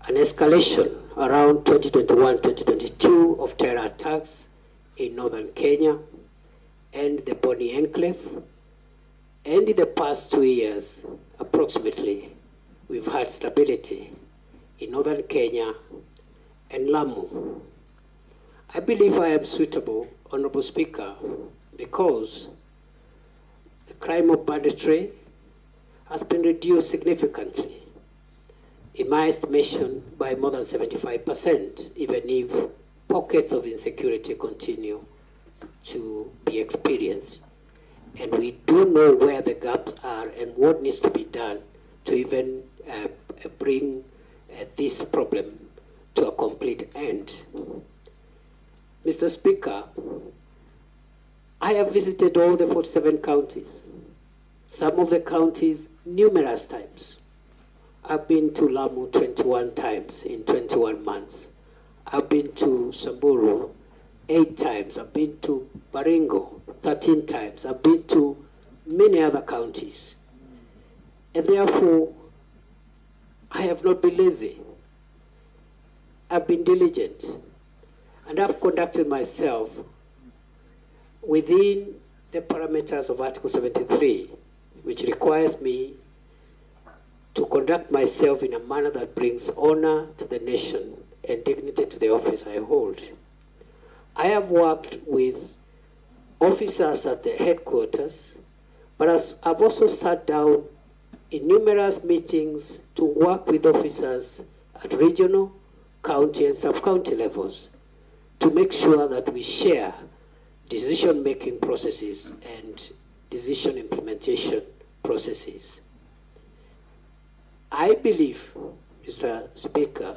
an escalation around 2021-2022 of terror attacks in northern Kenya and the Boni Enclave. And in the past 2 years, approximately, we've had stability in northern Kenya and Lamu. I believe I am suitable, Honorable Speaker, because the crime of banditry has been reduced significantly, in my estimation, by more than 75%, even if pockets of insecurity continue to be experienced. And we do know where the gaps are and what needs to be done to even bring this problem to a complete end. Mr. Speaker, I have visited all the 47 counties, some of the counties numerous times. I've been to Lamu 21 times in 21 months. I've been to Samburu 8 times. I've been to Baringo 13 times. I've been to many other counties. And therefore, I have not been lazy. I've been diligent. And I've conducted myself within the parameters of Article 73, which requires me to conduct myself in a manner that brings honor to the nation and dignity to the office I hold. I have worked with officers at the headquarters, but I've also sat down in numerous meetings to work with officers at regional, county, and sub-county levels to make sure that we share decision-making processes and decision implementation processes. I believe, Mr. Speaker,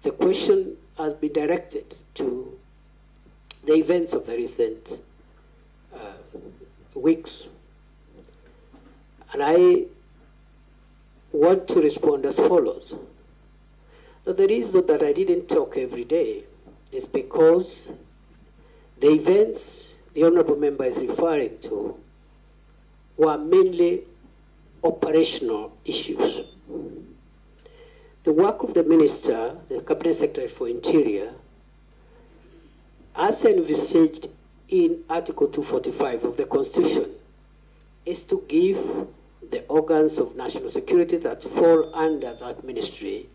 the question has been directed to the events of the recent weeks. And I want to respond as follows. Now, the reason that I didn't talk every day is because the events the Honorable Member is referring to were mainly operational issues. The work of the Minister, the Cabinet Secretary for Interior, as envisaged in Article 245 of the Constitution, is to give the organs of national security that fall under that ministry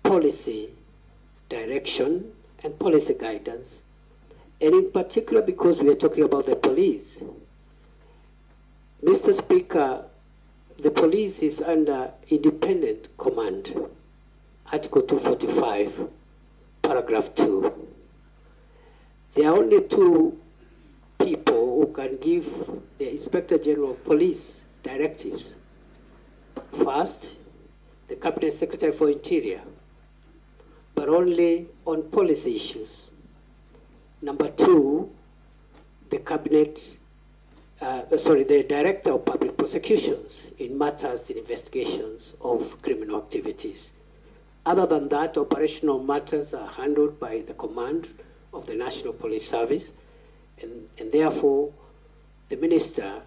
policy, direction, and policy guidance. And in particular, because we are talking about the police, Mr. Speaker, the police is under independent command, Article 245, paragraph 2. There are only two people who can give the Inspector General of Police directives. First, the Cabinet Secretary for Interior, but only on policy issues. Number two, the Director of Public Prosecutions in matters in investigations of criminal activities. Other than that, operational matters are handled by the command of the National Police Service, and therefore the Minister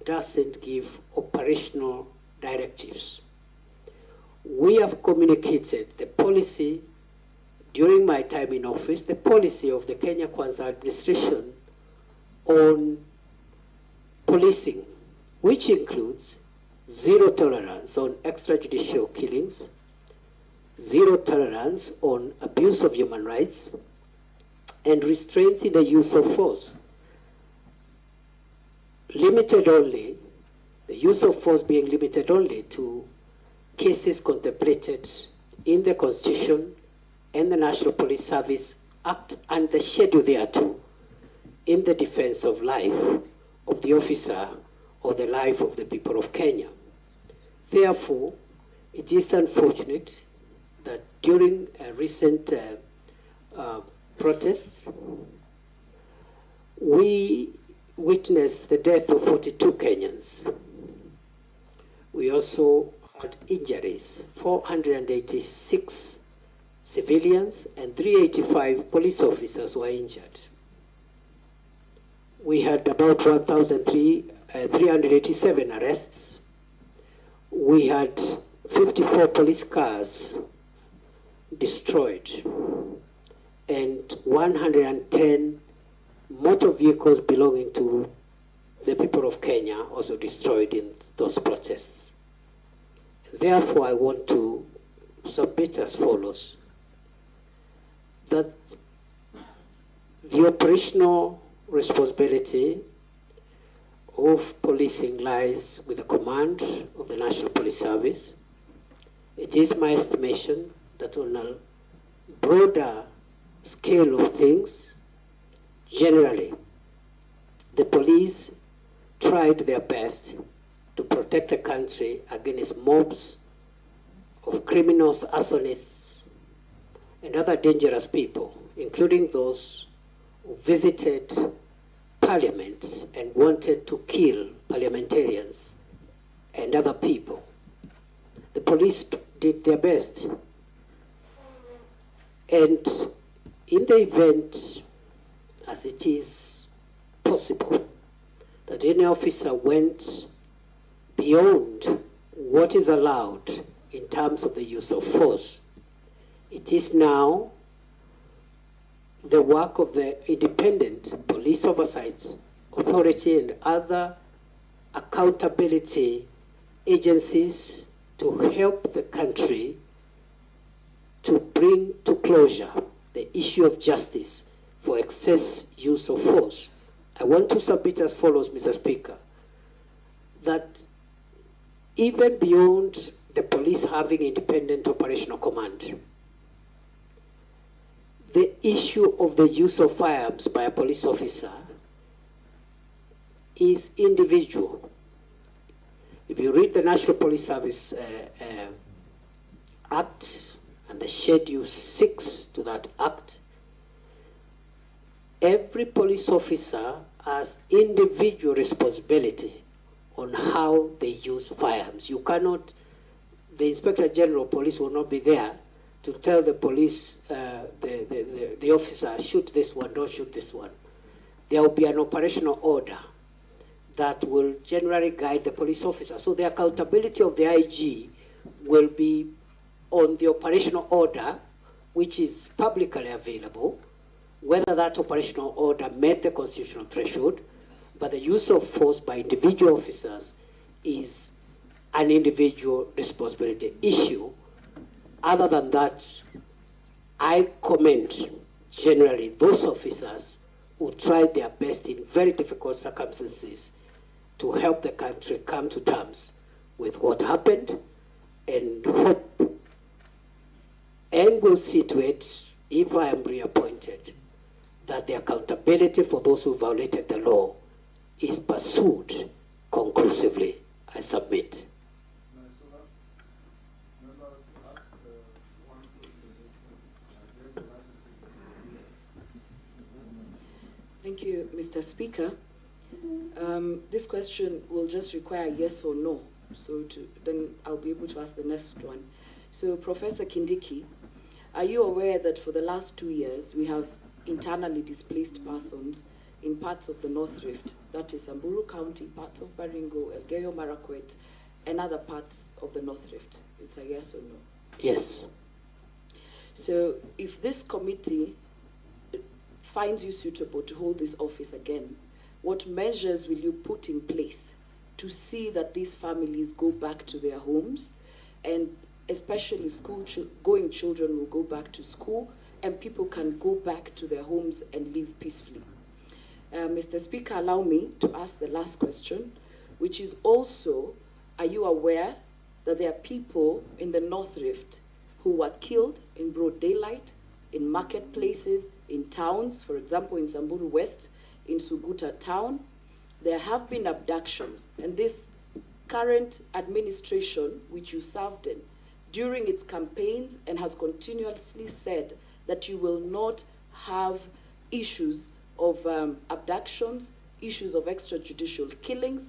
doesn't give operational directives. We have communicated the policy during my time in office, the policy of the Kenya Kwanza administration on policing, which includes zero tolerance on extrajudicial killings, zero tolerance on abuse of human rights, and restraints in the use of force. Limited only, the use of force being limited only to cases contemplated in the Constitution and the National Police Service Act and the schedule thereto in the defense of life of the officer or the life of the people of Kenya. Therefore, it is unfortunate that during a recent protests, we witnessed the death of 42 Kenyans. We also had injuries, 486 civilians and 385 police officers were injured. We had about 1,387 arrests. We had 54 police cars destroyed, and 110 motor vehicles belonging to the people of Kenya also destroyed in those protests. Therefore, I want to submit as follows, that the operational responsibility of policing lies with the command of the National Police Service. It is my estimation that on a broader scale of things, generally, the police tried their best to protect the country against mobs of criminals, arsonists, and other dangerous people, including those who visited Parliament and wanted to kill parliamentarians and other people. The police did their best. And in the event, as it is possible, that any officer went beyond what is allowed in terms of the use of force, it is now the work of the independent police oversight authority and other accountability agencies to help the country to bring to closure the issue of justice for excess use of force. I want to submit as follows, Mr. Speaker, that even beyond the police having independent operational command, the issue of the use of firearms by a police officer is individual. If you read the National Police Service Act and the Schedule 6 to that Act, every police officer has individual responsibility on how they use firearms. You cannot, the Inspector General of Police will not be there to tell the police, the officer, shoot this one, don't shoot this one. There will be an operational order that will generally guide the police officer. So the accountability of the IG will be on the operational order, which is publicly available, whether that operational order met the constitutional threshold, but the use of force by individual officers is an individual responsibility issue. Other than that, I commend generally those officers who tried their best in very difficult circumstances to help the country come to terms with what happened, and hope and will see to it, if I am reappointed, that the accountability for those who violated the law is pursued conclusively. I submit. Thank you, Mr. Speaker. This question will just require yes or no, so then I'll be able to ask the next one. So, Professor Kindiki, are you aware that for the last 2 years we have internally displaced persons in parts of the North Rift, that is Samburu County, parts of Baringo, Elgeyo Marakwet, and other parts of the North Rift? It's a yes or no? Yes. So, if this committee finds you suitable to hold this office again, what measures will you put in place to see that these families go back to their homes, and especially going children will go back to school, and people can go back to their homes and live peacefully? Mr. Speaker, allow me to ask the last question, which is also, are you aware that there are people in the North Rift who were killed in broad daylight, in marketplaces, in towns, for example, in Samburu West, in Suguta town? There have been abductions, and this current administration, which you served in, during its campaigns and has continuously said that you will not have issues of abductions, issues of extrajudicial killings,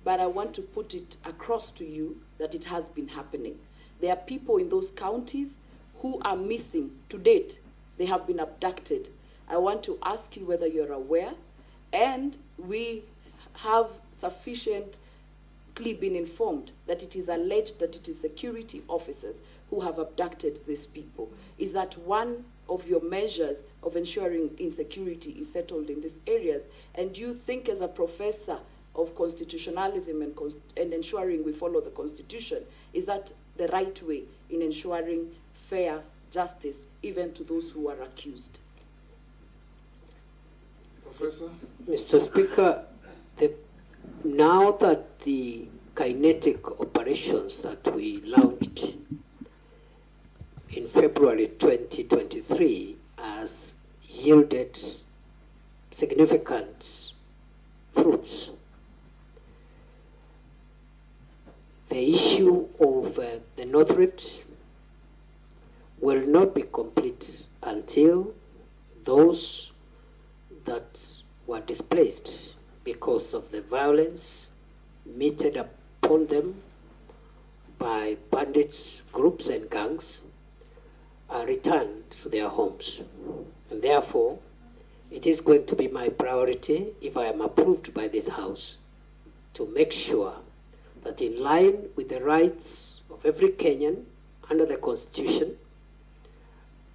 but I want to put it across to you that it has been happening. There are people in those counties who are missing to date. They have been abducted. I want to ask you whether you're aware, and we have sufficient been informed that it is alleged that it is security officers who have abducted these people? Is that one of your measures of ensuring insecurity is settled in these areas? And do you think, as a professor of constitutionalism and ensuring we follow the Constitution, is that the right way in ensuring fair justice even to those who are accused? Professor? Mr. Speaker, now that the kinetic operations that we launched in February 2023 has yielded significant fruits, the issue of the North Rift will not be complete until those that were displaced because of the violence meted upon them by bandit groups and gangs are returned to their homes. And therefore, it is going to be my priority, if I am approved by this House, to make sure that in line with the rights of every Kenyan under the Constitution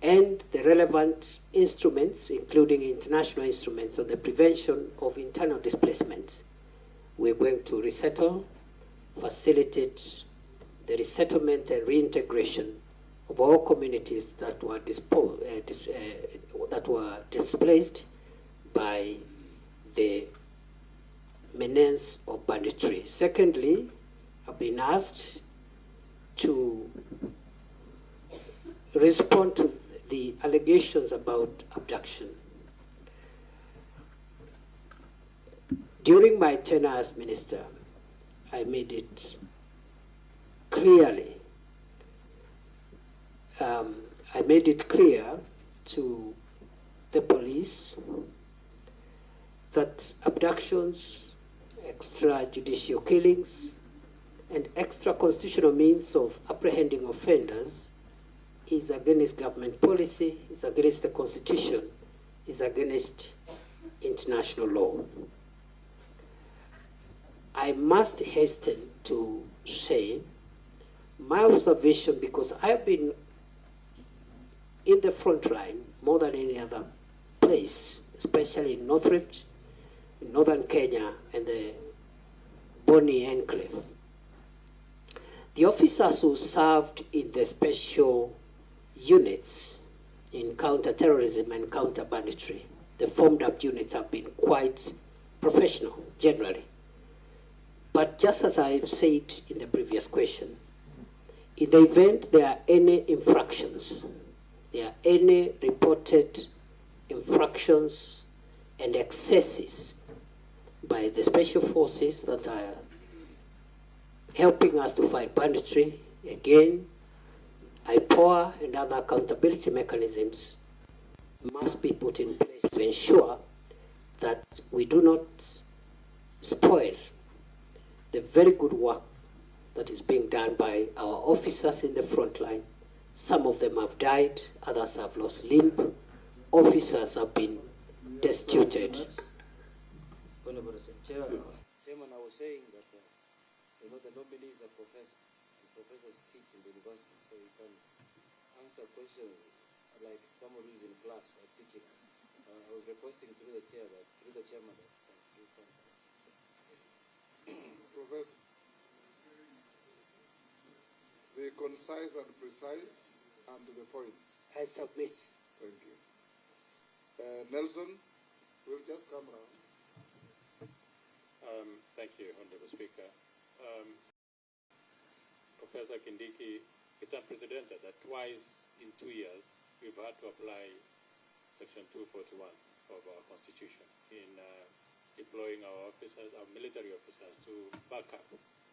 and the relevant instruments, including international instruments on the prevention of internal displacement, we're going to resettle, facilitate the resettlement and reintegration of all communities that were displaced by the menace of banditry. Secondly, I've been asked to respond to the allegations about abduction. During my tenure as minister, I made it clearly, clear to the police that abductions, extrajudicial killings, and extra-constitutional means of apprehending offenders is against government policy, is against the Constitution, is against international law. I must hasten to say my observation, because I've been in the front line more than any other place, especially in North Rift, in northern Kenya, and the Boni Enclave. The officers who served in the special units in counter-terrorism and counter-banditry, the formed-up units, have been quite professional, generally. But just as I've said in the previous question, in the event there are any infractions, there are any reported infractions and excesses by the special forces that are helping us to fight banditry, again, IPOA and other accountability mechanisms must be put in place to ensure that we do not spoil the very good work that is being done by our officers in the front line. Some of them have died, others have lost limb, officers have been destituted. Chairman, I was saying that the nominees are professors, and professors teach in the university, so you can answer questions like someone who is in class or teaching us. I was requesting through the chairman that you can Professor, be concise and precise and to the point. I submit. Thank you. Nelson, we'll just come around. Thank you, Honorable Speaker. Professor Kindiki, it's unprecedented that twice in 2 years we've had to apply Section 241 of our Constitution in deploying our officers, our military officers, to back up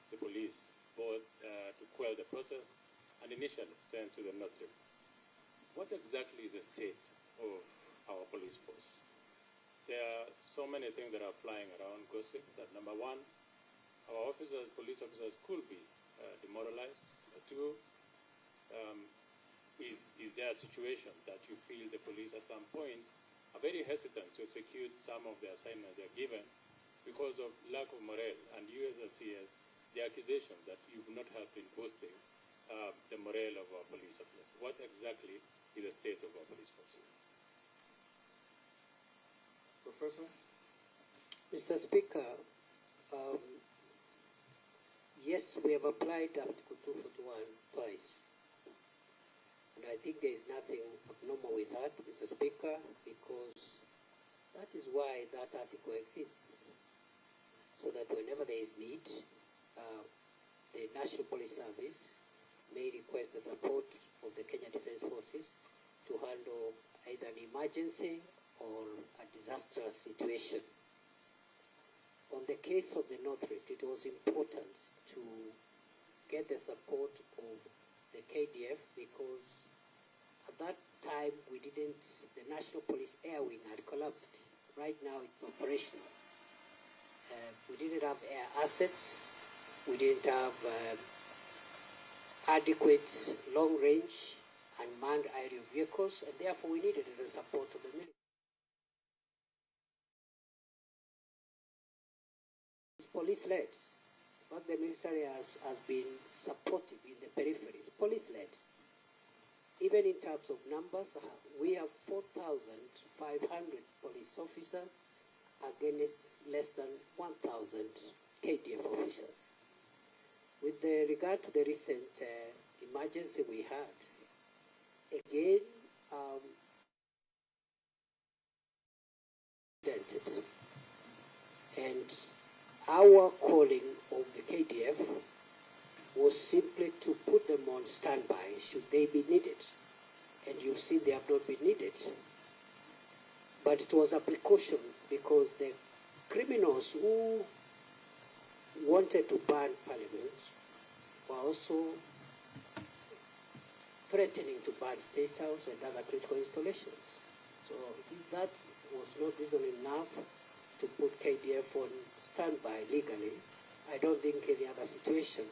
the police, both to quell the protest and initially sent to the North Rift. What exactly is the state of our police force? There are so many things that are flying around gossip that, number one, our officers, police officers, could be demoralized. Number two, is there a situation that you feel the police at some point are very hesitant to execute some of the assignments they're given because of lack of morale? And you as a CS the accusation that you've not helped in boosting the morale of our police officers. What exactly is the state of our police force? Professor? Mr. Speaker, yes, we have applied Article 241 twice. And I think there is nothing abnormal with that, Mr. Speaker, because that is why that article exists. So that whenever there is need, the National Police Service may request the support of the Kenya Defence Forces to handle either an emergency or a disastrous situation. On the case of the North Rift, it was important to get the support of the KDF because at that time the National Police Air Wing had collapsed. Right now it's operational. We didn't have air assets, we didn't have adequate long-range unmanned aerial vehicles, and therefore we needed the support of the military. It's police-led. What the military has been supportive in the peripheries, police-led. Even in terms of numbers, we have 4,500 police officers against less than 1,000 KDF officers. With regard to the recent emergency we had, again, and our calling of the KDF was simply to put them on standby should they be needed. And you've seen they have not been needed. But it was a precaution because the criminals who wanted to ban Parliament were also threatening to ban State House and other critical installations. So if that was not reason enough to put KDF on standby legally, I don't think any other situation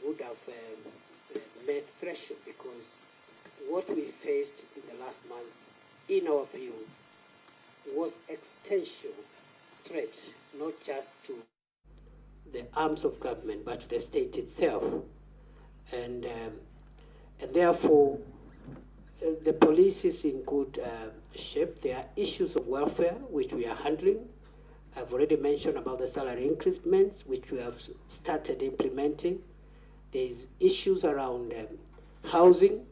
would have met threshold, because what we faced in the last month, in our view, was existential threat, not just to the arms of government, but to the state itself. And therefore, the police is in good shape. There are issues of welfare which we are handling. I've already mentioned about the salary increments which we have started implementing. There's issues around housing.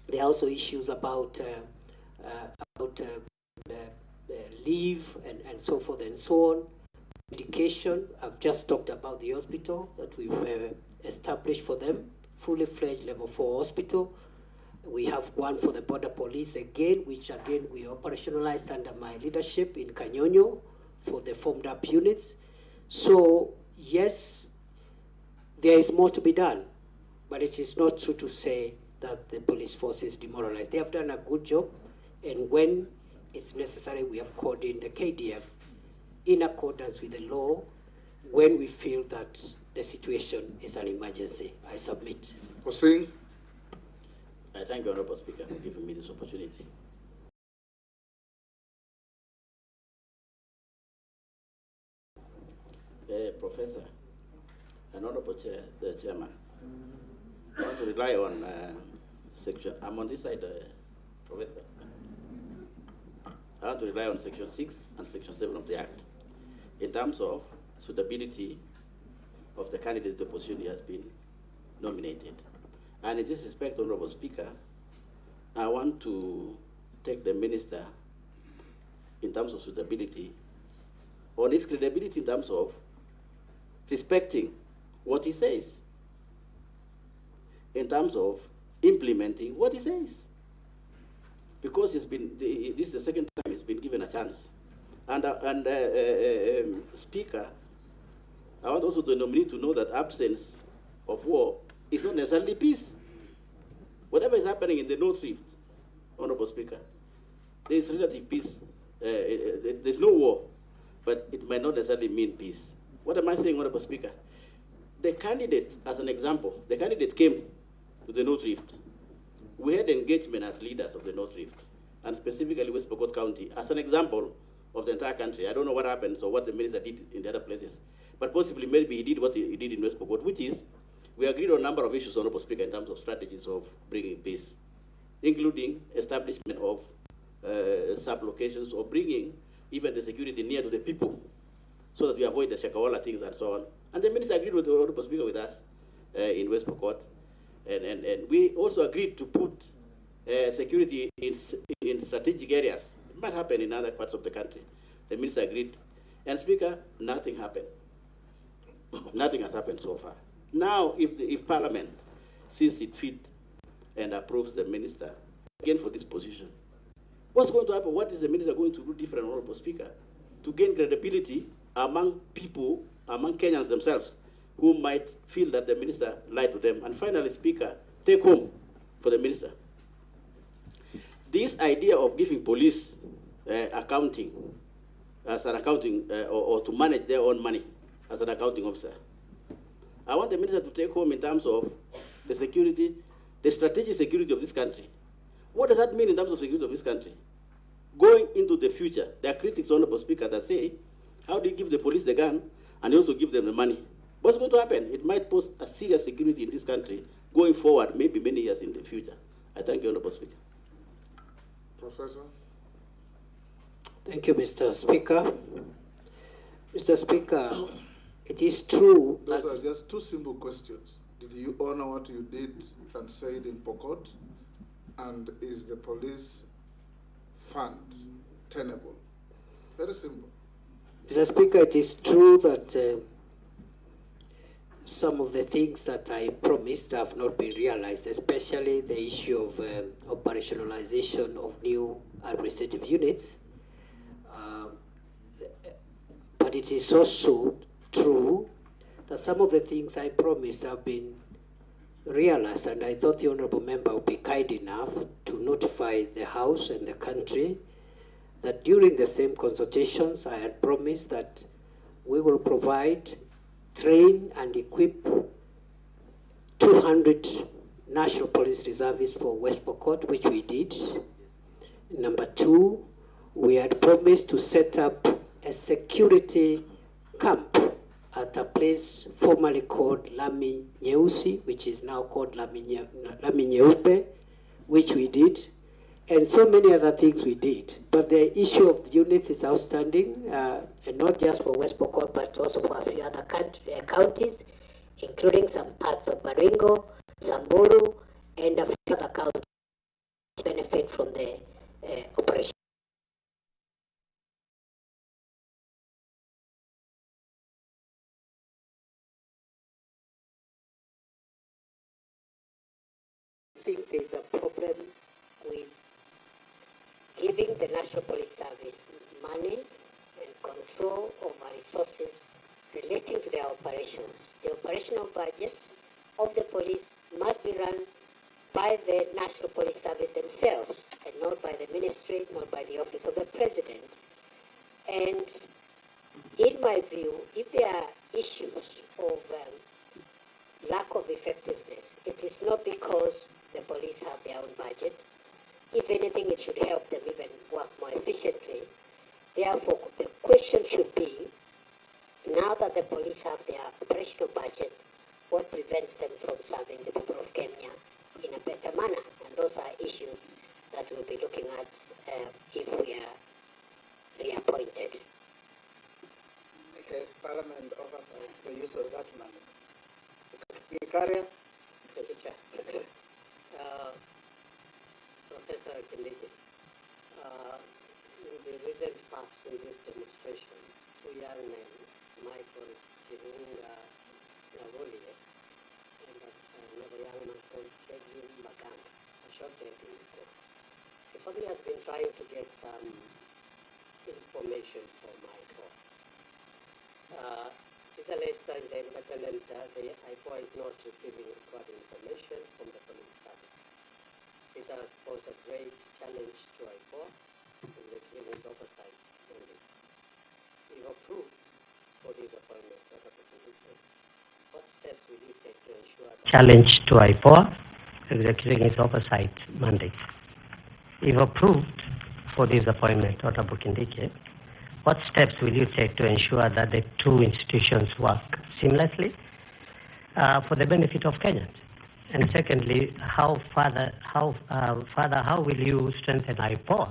There are also issues about leave and so forth and so on. Education, I've just talked about the hospital that we've established for them, fully fledged level 4 hospital. We have one for the border police again, which again we operationalized under my leadership in Kanyonyo for the formed up units. So yes, there is more to be done, but it is not true to say that the police force is demoralized. They have done a good job, and when it's necessary, we have called in the KDF in accordance with the law when we feel that the situation is an emergency. I submit. Hussein? I thank you, Honorable Speaker, for giving me this opportunity. Professor, and Honorable Chair, the Chairman, I want to rely on section, I'm on this side, Professor. I want to rely on Section 6 and Section 7 of the Act in terms of suitability of the candidate the position he has been nominated. And in this respect, Honorable Speaker, I want to take the Minister in terms of suitability on his credibility in terms of respecting what he says, in terms of implementing what he says. Because this is the second time he's been given a chance. And Speaker, I want also the nominee to know that absence of war is not necessarily peace. Whatever is happening in the North Rift, Honorable Speaker, there is relative peace. There's no war, but it might not necessarily mean peace. What am I saying, Honorable Speaker? The candidate, as an example, the candidate came to the North Rift. We had engagement as leaders of the North Rift, and specifically West Pokot County, as an example of the entire country. I don't know what happened or what the minister did in the other places. but possibly maybe he did what he did in West Pokot, which is we agreed on a number of issues, Honorable Speaker, in terms of strategies of bringing peace, including establishment of sub-locations or bringing even the security near to the people so that we avoid the Shakawala things and so on. And the minister agreed with the Honorable Speaker with us in West Pokot. And we also agreed to put security in strategic areas. It might happen in other parts of the country. The minister agreed. And Speaker, nothing happened. Nothing has happened so far. Now, if Parliament sees it fit and approves the minister again for this position, what's going to happen? What is the minister going to do different, Honorable Speaker, to gain credibility among people, among Kenyans themselves, who might feel that the minister lied to them? And finally, Speaker, take home for the minister. This idea of giving police accounting as an accounting or to manage their own money as an accounting officer, I want the minister to take home in terms of the security, the strategic security of this country. What does that mean in terms of security of this country? Going into the future, there are critics, Honorable Speaker, that say, how do you give the police the gun and you also give them the money? What's going to happen? It might pose a serious security in this country going forward, maybe many years in the future. I thank you, Honorable Speaker. Professor? Thank you, Mr. Speaker. Mr. Speaker, it is true Those that... are just two simple questions. Did you honor what you did and said in Pokot? And is the police fund tenable? Very simple. Mr. Speaker, it is true that some of the things that I promised have not been realized, especially the issue of operationalization of new administrative units. But it is also true that some of the things I promised have been realized, and I thought the Honourable Member would be kind enough to notify the House and the country that during the same consultations I had promised that we will provide, train and equip 200 National Police Reservists for West Pokot, which we did. Number two, we had promised to set up a security camp at a place formerly called Lami Nyeusi, which is now called Lami Nyeupe, which we did, and so many other things we did. But the issue of the units is outstanding, and not just for West Pokot, but also for a few other counties, including some parts of Baringo, Samburu, and a few other counties benefit from the operation. I think there's a problem with giving the National Police Service money and control over resources relating to their operations. The operational budgets of the police must be run by the National Police Service themselves and not by the ministry, not by the Office of the President. And in my view, if there are issues of lack of effectiveness, it is not because the police have their own budget. If anything, it should help them even work more efficiently. Therefore, the question should be, now that the police have their operational budget, what prevents them from serving the people of Kenya in a better manner? And those are issues that we'll be looking at if we are reappointed. Because Parliament offers us the use of that money. Victoria? Thank you, Chair. Professor Kindiki, in the recent past in this demonstration, two young men, Michael Chirunga Navolie and another young man called Kevin Maganda, shot dead in the court. The family has been trying to get some information from Michael. It is alleged that the independent, the IPOA is not receiving required information from the police service. This has posed a great challenge to IPOA in the clearance oversight mandate. If approved for this appointment, what steps will you take to ensure that challenge to IPOA executing its oversight mandate? If approved for this appointment, Dr. Bukindike, what steps will you take to ensure that the two institutions work seamlessly for the benefit of Kenyans? And secondly, how will you strengthen IPOA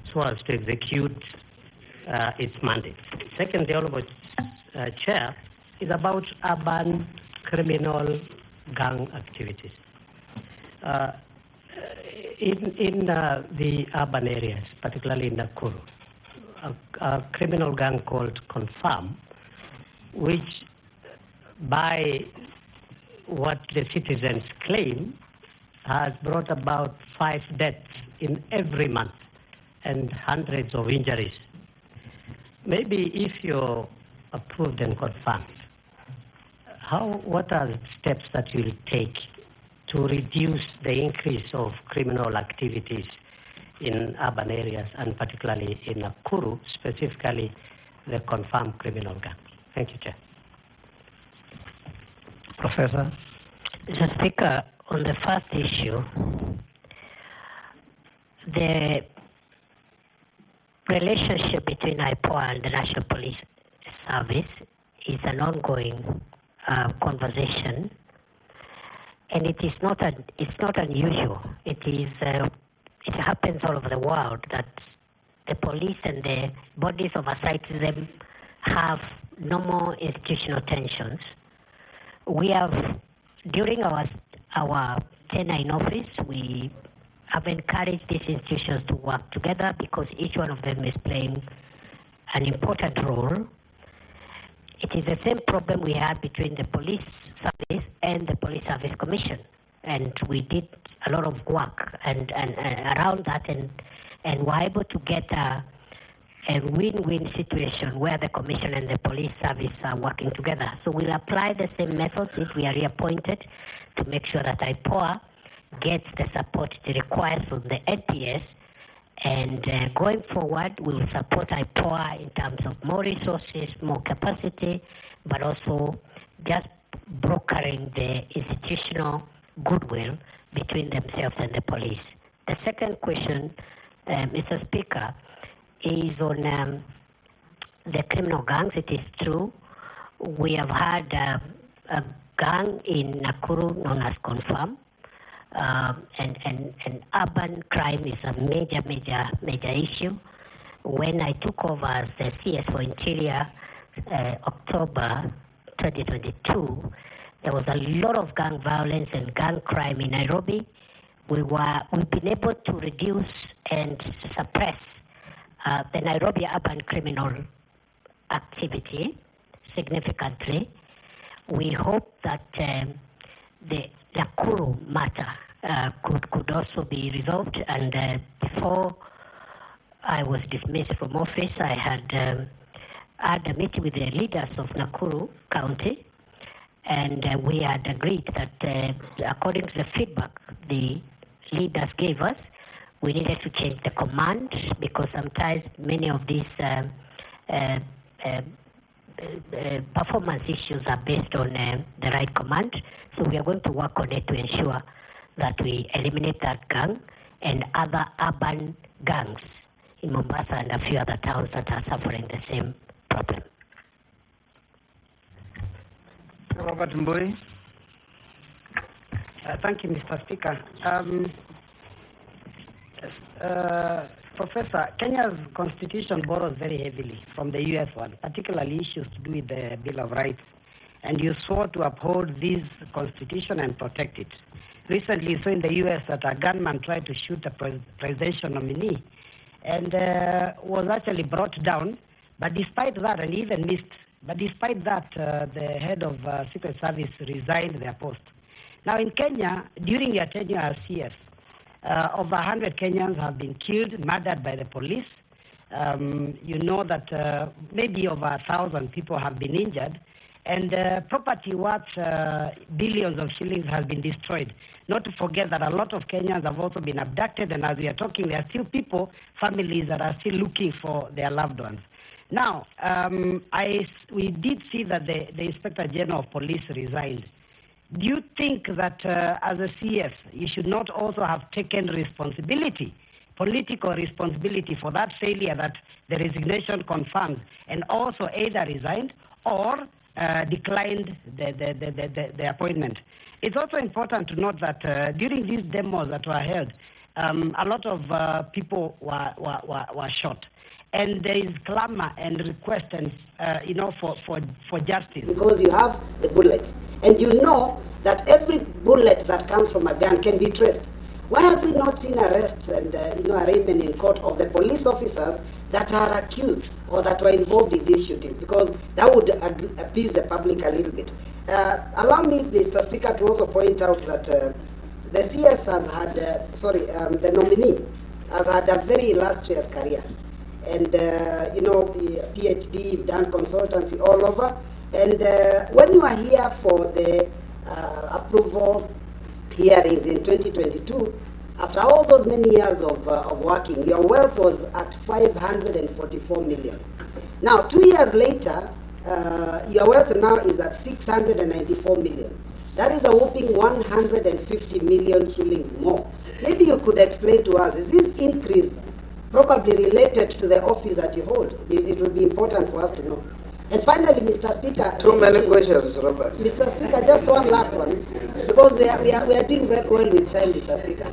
so as to execute its mandate? Second, the Honorable Chair, is about urban criminal gang activities. In the urban areas, particularly in Nakuru, a criminal gang called Confirm, which by what the citizens claim has brought about 5 deaths in every month and hundreds of injuries. Maybe if you're approved and confirmed, what are the steps that you'll take to reduce the increase of criminal activities in urban areas, and particularly in Nakuru, specifically the confirmed criminal gang? Thank you, Chair. Professor. Mr. Speaker, on the first issue, the relationship between IPOA and the National Police Service is an ongoing conversation, and it's not unusual. It happens all over the world that the police and the bodies oversighting them have normal institutional tensions. We have, during our tenure in office, we have encouraged these institutions to work together because each one of them is playing an important role. It is the same problem we had between the police service and the Police Service Commission. And we did a lot of work and around that and were able to get a win-win situation where the Commission and the police service are working together. So we'll apply the same methods if we are reappointed to make sure that IPOA gets the support it requires from the NPS. And going forward, we will support IPOA in terms of more resources, more capacity, but also just brokering the institutional goodwill between themselves and the police. The second question, Mr. Speaker, is on the criminal gangs. It is true. We have had a gang in Nakuru known as Confirm. And urban crime is a major issue. When I took over as the CS for Interior, October 2022, there was a lot of gang violence and gang crime in Nairobi. We've been able to reduce and suppress the Nairobi urban criminal activity significantly. We hope that the Nakuru matter could also be resolved. And before I was dismissed from office, I had a meeting with the leaders of Nakuru County, and we had agreed that according to the feedback the leaders gave us, we needed to change the command because sometimes many of these performance issues are based on the right command. So we are going to work on it to ensure that we eliminate that gang and other urban gangs in Mombasa and a few other towns that are suffering the same problem. Robert Mbui. Thank you, Mr. Speaker. Professor, Kenya's constitution borrows very heavily from the US one, particularly issues to do with the Bill of Rights. And you swore to uphold this constitution and protect it. Recently, you saw in the US that a gunman tried to shoot a presidential nominee and was actually brought down. But despite that, and even missed, but despite that, the head of Secret Service resigned their post. Now in Kenya, during your tenure as CS, over 100 Kenyans have been killed, murdered by the police. You know that maybe over 1,000 people have been injured, and property worth billions of shillings has been destroyed. Not to forget that a lot of Kenyans have also been abducted, and as we are talking, there are still people, families that are still looking for their loved ones. Now, we did see that the Inspector General of Police resigned. Do you think that as a CS, you should not also have taken responsibility political responsibility for that failure that the resignation confirms, and also either resigned or declined the appointment. It's also important to note that during these demos that were held, a lot of people were shot. And there is clamor and request and for justice. Because you have the bullets, and you know that every bullet that comes from a gun can be traced. Why have we not seen arrests and arraignment in court of the police officers that are accused or that were involved in this shooting? Because that would appease the public a little bit. Allow me, Mr. Speaker, to also point out that the CS has had, the nominee has had a very illustrious career. And, PhD, done consultancy all over. And when you are here for the approval hearings in 2022, after all those many years of working, your wealth was at 544 million. Now, 2 years later, your wealth now is at 694 million. That is a whopping 150 million shillings more. Maybe you could explain to us, is this increase probably related to the office that you hold? It would be important for us to know. And finally, Mr. Speaker... Too many questions, Robert. Mr. Speaker, just one last one, because we are doing very well with time, Mr. Speaker.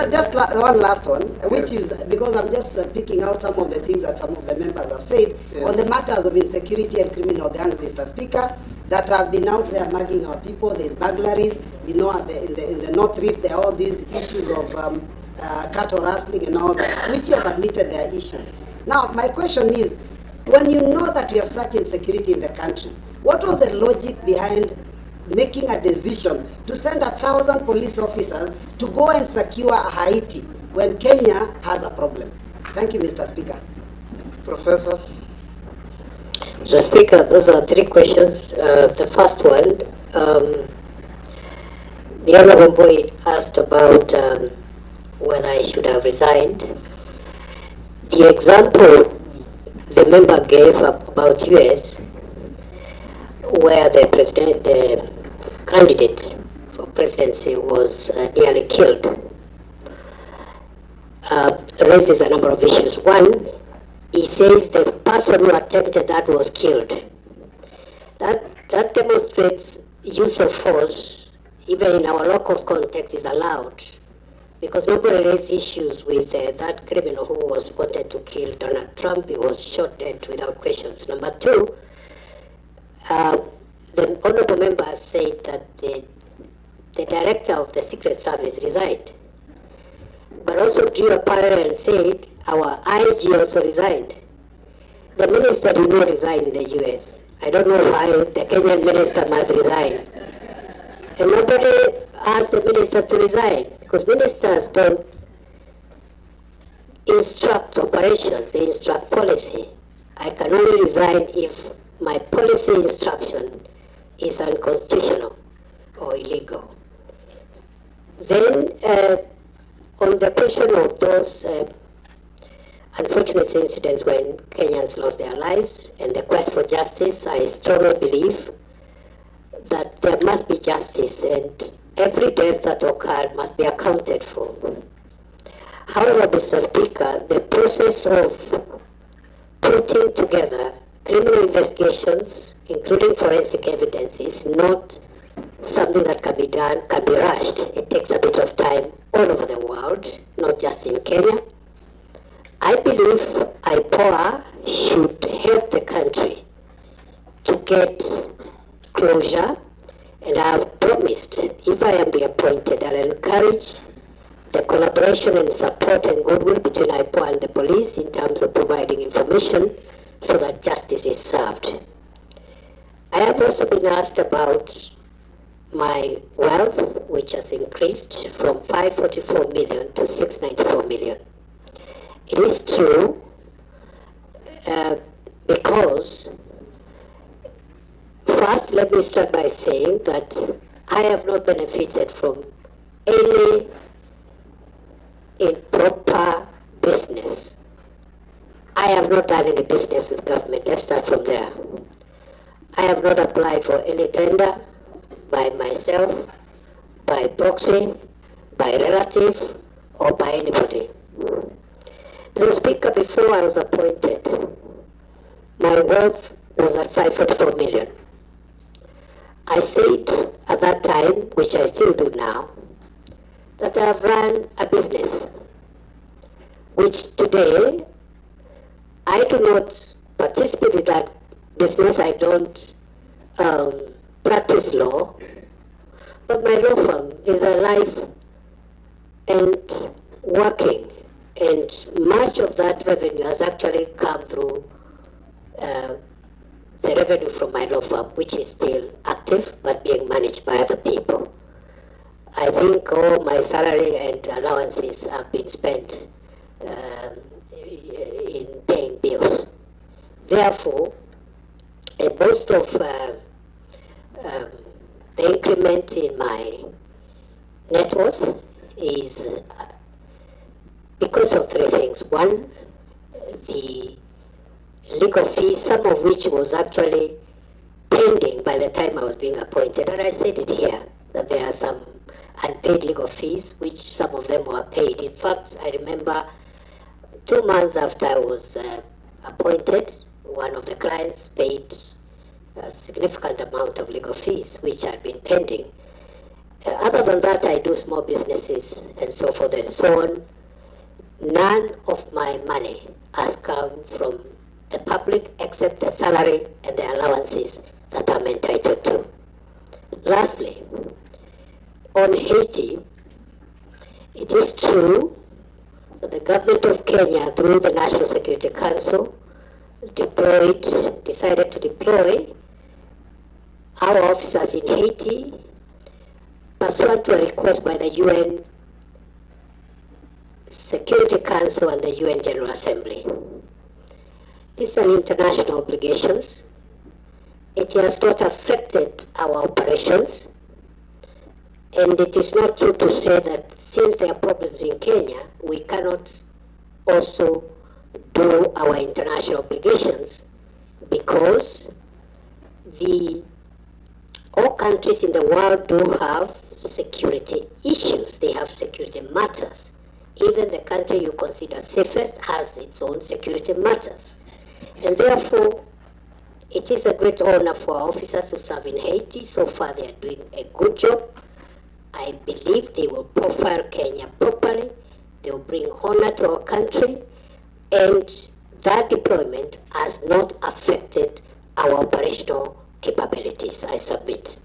Just one last one, which is, because I'm just picking out some of the things that some of the members have said on the matters of insecurity and criminal gangs, Mr. Speaker, that have been out there mugging our people. There's burglaries, in the North Rift, there are all these issues of cattle rustling and all that, which you have admitted there are issues. Now, my question is, when you know that we have such insecurity in the country, what was the logic behind making a decision to send 1,000 police officers to go and secure Haiti when Kenya has a problem? Thank you, Mr. Speaker. Professor? Mr. Speaker, those are three questions. The first one, the Honorable Boy asked about when I should have resigned. The example the member gave about US, where the candidate for presidency was nearly killed, raises a number of issues. One, he says the person who attempted that was killed. That demonstrates use of force, even in our local context, is allowed, because nobody raised issues with that criminal who was wanted to kill Donald Trump. He was shot dead without questions. Number two, the honorable member has said that the director of the Secret Service resigned, but also drew a parallel and said our IG also resigned. The minister did not resign in the US. I don't know why the Kenyan minister must resign. And nobody asked the minister to resign, because ministers don't instruct operations, they instruct policy. I can only resign if my policy instruction is unconstitutional or illegal. Then, on the question of those unfortunate incidents when Kenyans lost their lives and the quest for justice, I strongly believe that there must be justice, and every death that occurred must be accounted for. However, Mr. Speaker, the process of putting together criminal investigations, including forensic evidence, is not something that can be rushed. It takes a bit of time all over the world, not just in Kenya. I believe IPOA should help the country to get closure, and I have promised, if I am reappointed, I'll encourage the collaboration and support and goodwill between IPOA and the police in terms of providing information so that justice is served. I have also been asked about my wealth, which has increased from 544 million to 694 million. It is true, because first let me start by saying that I have not benefited from any improper business. I have not done any business with government. Let's start from there. I have not applied for any tender by myself, by proxy, by relative, or by anybody. Mr. Speaker, before I was appointed, my worth was at 544 million. I said at that time, which I still do now, that I have run a business, which today I do not participate in that business. I don't practice law, but my law firm is alive and working, and much of that revenue has actually come through the revenue from my law firm, which is still active but being managed by other people. I think all my salary and allowances have been spent in paying bills. Therefore, most of the increment in my net worth is because of three things. One, the legal fees, some of which was actually pending by the time I was being appointed. And I said it here, that there are some unpaid legal fees, which some of them were paid. In fact, I remember 2 months after I was appointed, one of the clients paid a significant amount of legal fees, which had been pending. Other than that, I do small businesses and so forth and so on. None of my money has come from the public except the salary and the allowances that I'm entitled to. Lastly, on Haiti, it is true that the government of Kenya, through the National Security Council, decided to deploy our officers in Haiti pursuant to a request by the UN Security Council and the UN General Assembly. These are international obligations. It has not affected our operations, and it is not true to say that since there are problems in Kenya, we cannot also do our international obligations, because all countries in the world do have security issues. They have security matters. Even the country you consider safest has its own security matters. And therefore, it is a great honor for our officers who serve in Haiti. So far, they are doing a good job. I believe they will profile Kenya properly. They will bring honor to our country. And that deployment has not affected our operational capabilities. I submit.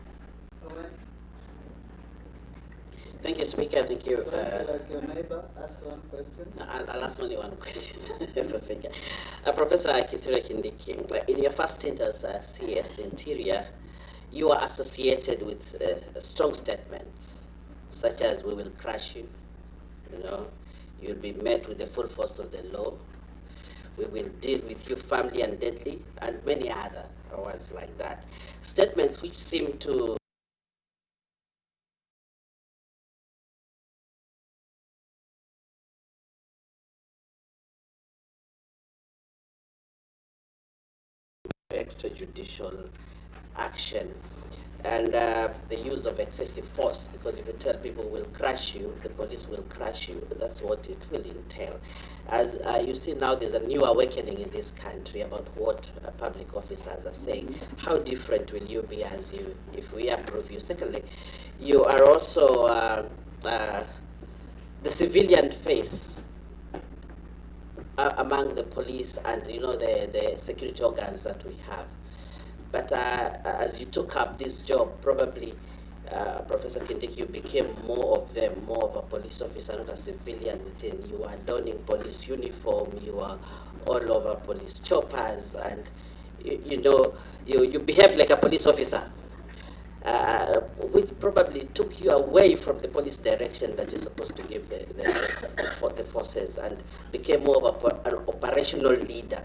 Thank you, Speaker. Thank you. Like your neighbor, ask one question. I'll ask only one question. Professor Kithure Kindiki, in your first stint as CS Interior, you are associated with strong statements, such as "we will crush you," you'll be met with the full force of the law, "we will deal with you firmly and deadly," and many other words like that. Statements which seem to extrajudicial action, and the use of excessive force, because if you tell people we'll crush you, the police will crush you, that's what it will entail. As you see now, there's a new awakening in this country about what public officers are saying. How different will you be if we approve you? Secondly, you are also the civilian face among the police and the security organs that we have. But as you took up this job, probably Professor Kindiki, you became more of a police officer, not a civilian within. You are donning police uniform, you are all over police choppers, and you behave like a police officer, which probably took you away from the police direction that you're supposed to give the forces, and became more of an operational leader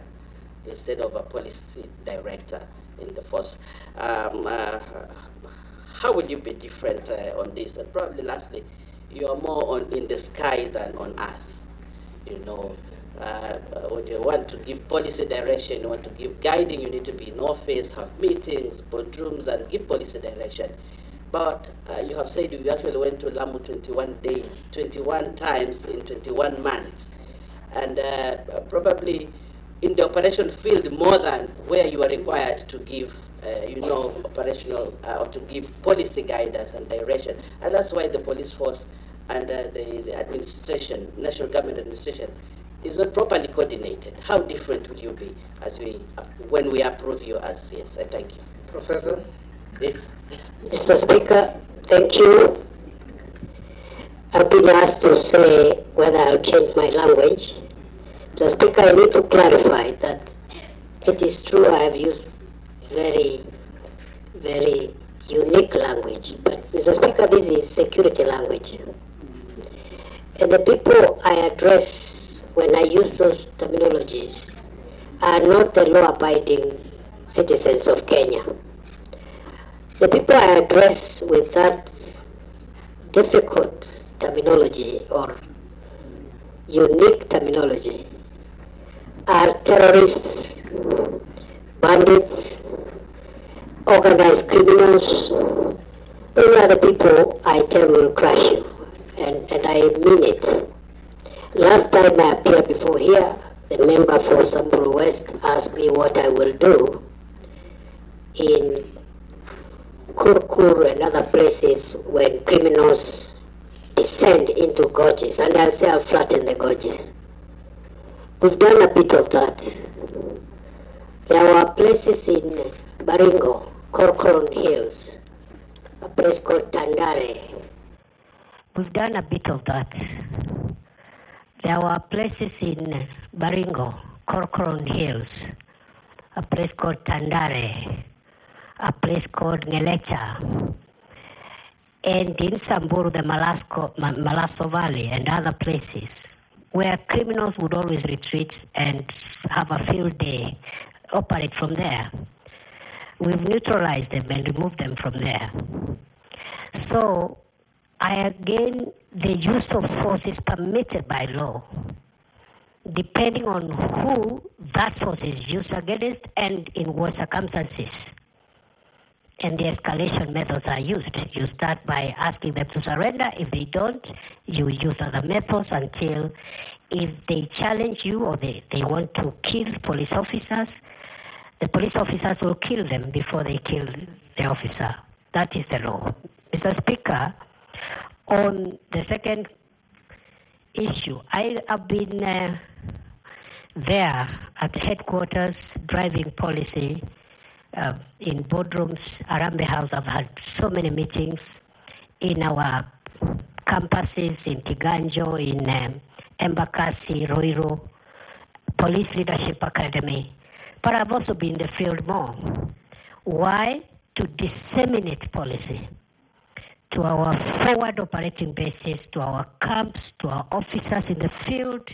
instead of a policy director in the force. How will you be different on this? And probably lastly, you are more in the sky than on earth. When you want to give policy direction, you want to give guiding, you need to be in office, have meetings, boardrooms, and give policy direction. But you have said you actually went to Lamu 21 days, 21 times in 21 months. and probably in the operation field more than where you are required to give, operational or to give policy guidance and direction. And that's why the police force and the administration, national government administration, is not properly coordinated. How different will you be when we approve you as CS? Thank you. Professor? Mr. Speaker, thank you. I've been asked to say whether I'll change my language. Mr. Speaker, I need to clarify that it is true I have used very, very unique language. But Mr. Speaker, this is security language. And the people I address when I use those terminologies are not the law-abiding citizens of Kenya. The people I address with that difficult terminology or unique terminology are terrorists, bandits, organized criminals. Those are the people I tell will crush you, and I mean it. Last time I appeared before here, the member for Samburu West asked me what I will do in Kurkur and other places when criminals descend into gorges, and I'll say I'll flatten the gorges. We've done a bit of that. There were places in Baringo, Corcoran Hills, a place called Tandare. We've done a bit of that. There were places in Baringo, Corcoran Hills, a place called Tandare, a place called Ngelecha, and in Samburu, the Malaso Valley and other places where criminals would always retreat and have a field day, operate from there. We've neutralized them and removed them from there. So, the use of force is permitted by law, depending on who that force is used against and in what circumstances. And the escalation methods are used. You start by asking them to surrender. If they don't, you use other methods until if they challenge you or they want to kill police officers, the police officers will kill them before they kill the officer. That is the law. Mr. Speaker, on the second issue, I have been there at headquarters driving policy in boardrooms, Arambe House. I've had so many meetings in our campuses in Tiganjo, in Embakasi, Roiro, Police Leadership Academy. But I've also been in the field more. Why? To disseminate policy to our forward operating bases, to our camps, to our officers in the field,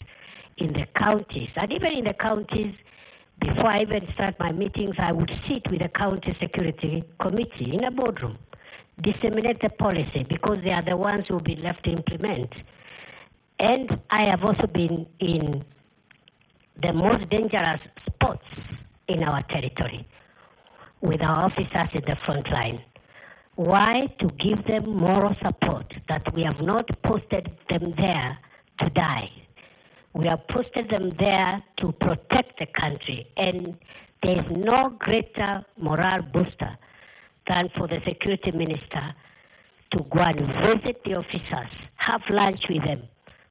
in the counties. And even in the counties, before I even start my meetings, I would sit with the county security committee in a boardroom, disseminate the policy, because they are the ones who will be left to implement. And I have also been in the most dangerous spots in our territory with our officers in the front line. Why? To give them moral support, that we have not posted them there to die. We have posted them there to protect the country. And there is no greater morale booster than for the security minister to go and visit the officers, have lunch with them,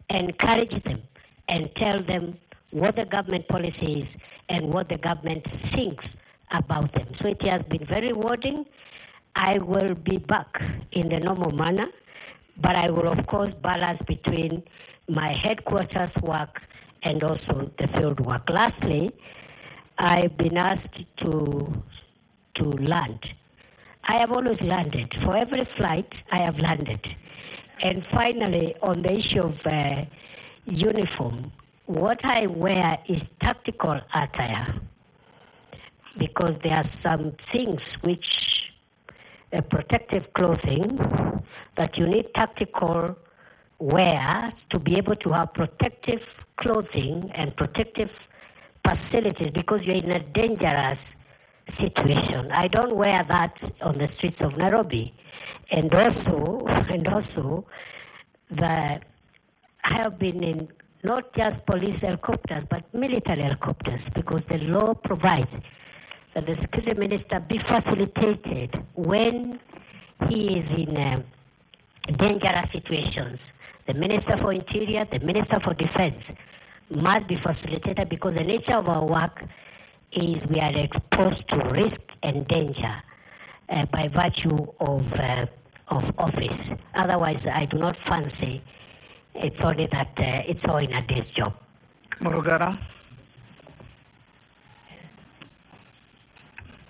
encourage them, and tell them what the government policy is and what the government thinks about them. So it has been very rewarding. I will be back in the normal manner, but I will of course balance between my headquarters work and also the field work. Lastly, I've been asked to land. I have always landed. For every flight, I have landed. And finally, on the issue of uniform, what I wear is tactical attire, because there are some things which protective clothing that you need tactical wear to be able to have protective clothing and protective facilities, because you're in a dangerous situation. I don't wear that on the streets of Nairobi. And also I have been in not just police helicopters, but military helicopters, because the law provides that the security minister be facilitated when he is in dangerous situations. The Minister for Interior, the Minister for Defense must be facilitated, because the nature of our work is we are exposed to risk and danger by virtue of office. Otherwise, I do not fancy it's only that it's all in a day's job. Murugara.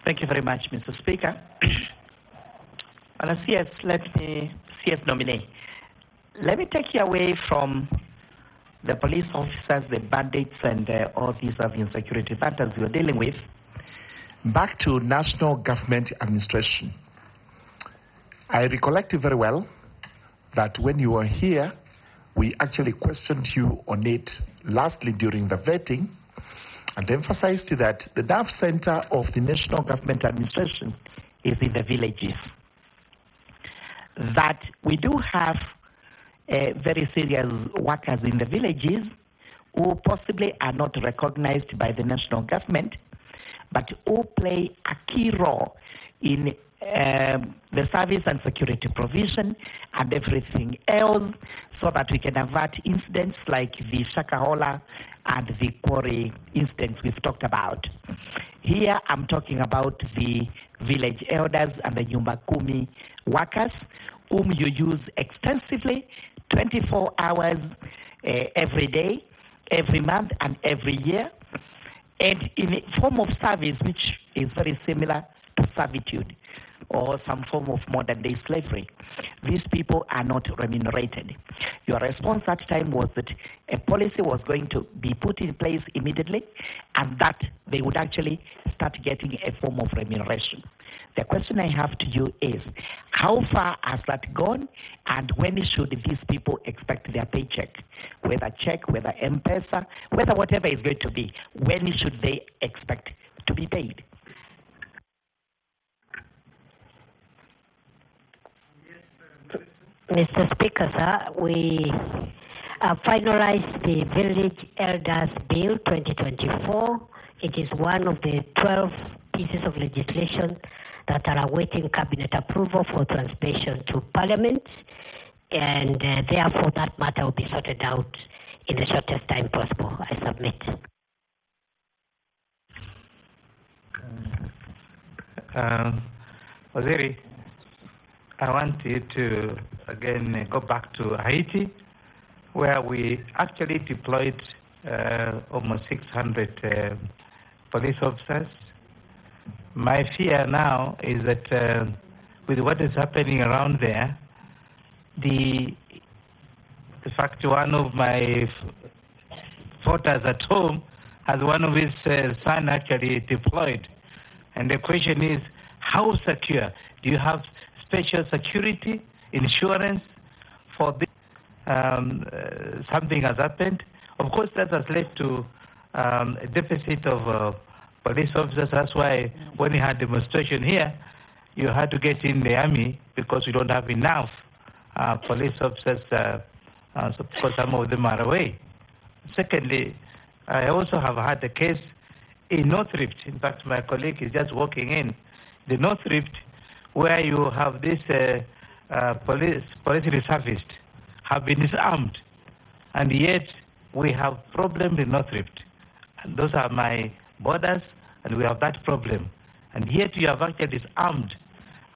Thank you very much, Mr. Speaker. On a CS nominee, let me take you away from the police officers, the bandits, and all these other insecurity matters you're dealing with. Back to national government administration. I recollect very well that when you were here, we actually questioned you on it lastly during the vetting, and emphasized that the nerve center of the national government administration is in the villages. That we do have very serious workers in the villages who possibly are not recognized by the national government, but who play a key role in the service and security provision and everything else, so that we can avert incidents like the Shakahola and the quarry incidents we've talked about. Here I'm talking about the village elders and the Nyumba Kumi workers, whom you use extensively 24 hours every day, every month, and every year, and in a form of service which is very similar to servitude or some form of modern day slavery. These people are not remunerated. Your response that time was that a policy was going to be put in place immediately, and that they would actually start getting a form of remuneration. The question I have to you is, how far has that gone, and when should these people expect their paycheck? Whether check, whether M-Pesa, whether whatever is going to be, when should they expect to be paid? Mr. Speaker, sir, we finalized the Village Elders Bill 2024. It is one of the 12 pieces of legislation that are awaiting cabinet approval for transmission to Parliament, and therefore that matter will be sorted out in the shortest time possible. I submit. Waziri, I want you to again go back to Haiti, where we actually deployed almost 600 police officers. My fear now is that with what is happening around there, the fact one of my voters at home has one of his son actually deployed. And the question is, how secure? Do you have special security insurance for this? Something has happened. Of course, that has led to a deficit of police officers. That's why when we had demonstration here, you had to get in the army because we don't have enough police officers because some of them are away. Secondly, I also have had a case in North Rift. In fact, my colleague is just walking in. The North Rift, where you have this police reservists have been disarmed, and yet we have problems in North Rift. And those are my borders, and we have that problem. And yet you have actually disarmed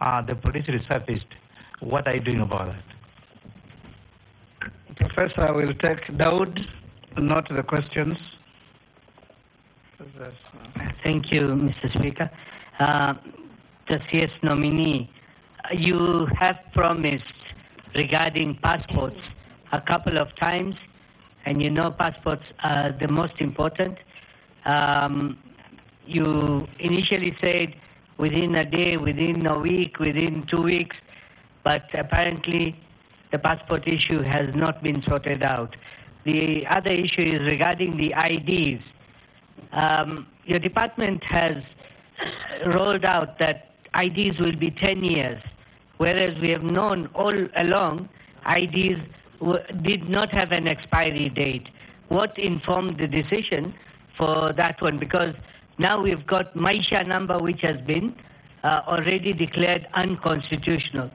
the police reservists. What are you doing about that? Professor, I will take Daud, not the questions. Thank you, Mr. Speaker. The CS nominee, you have promised regarding passports a couple of times, and you know passports are the most important. You initially said within a day, within a week, within 2 weeks, but apparently the passport issue has not been sorted out. The other issue is regarding the IDs. Your department has rolled out that IDs will be 10 years, whereas we have known all along IDs did not have an expiry date. what informed the decision for that one? Because now we've got Maisha number, which has been already declared unconstitutional.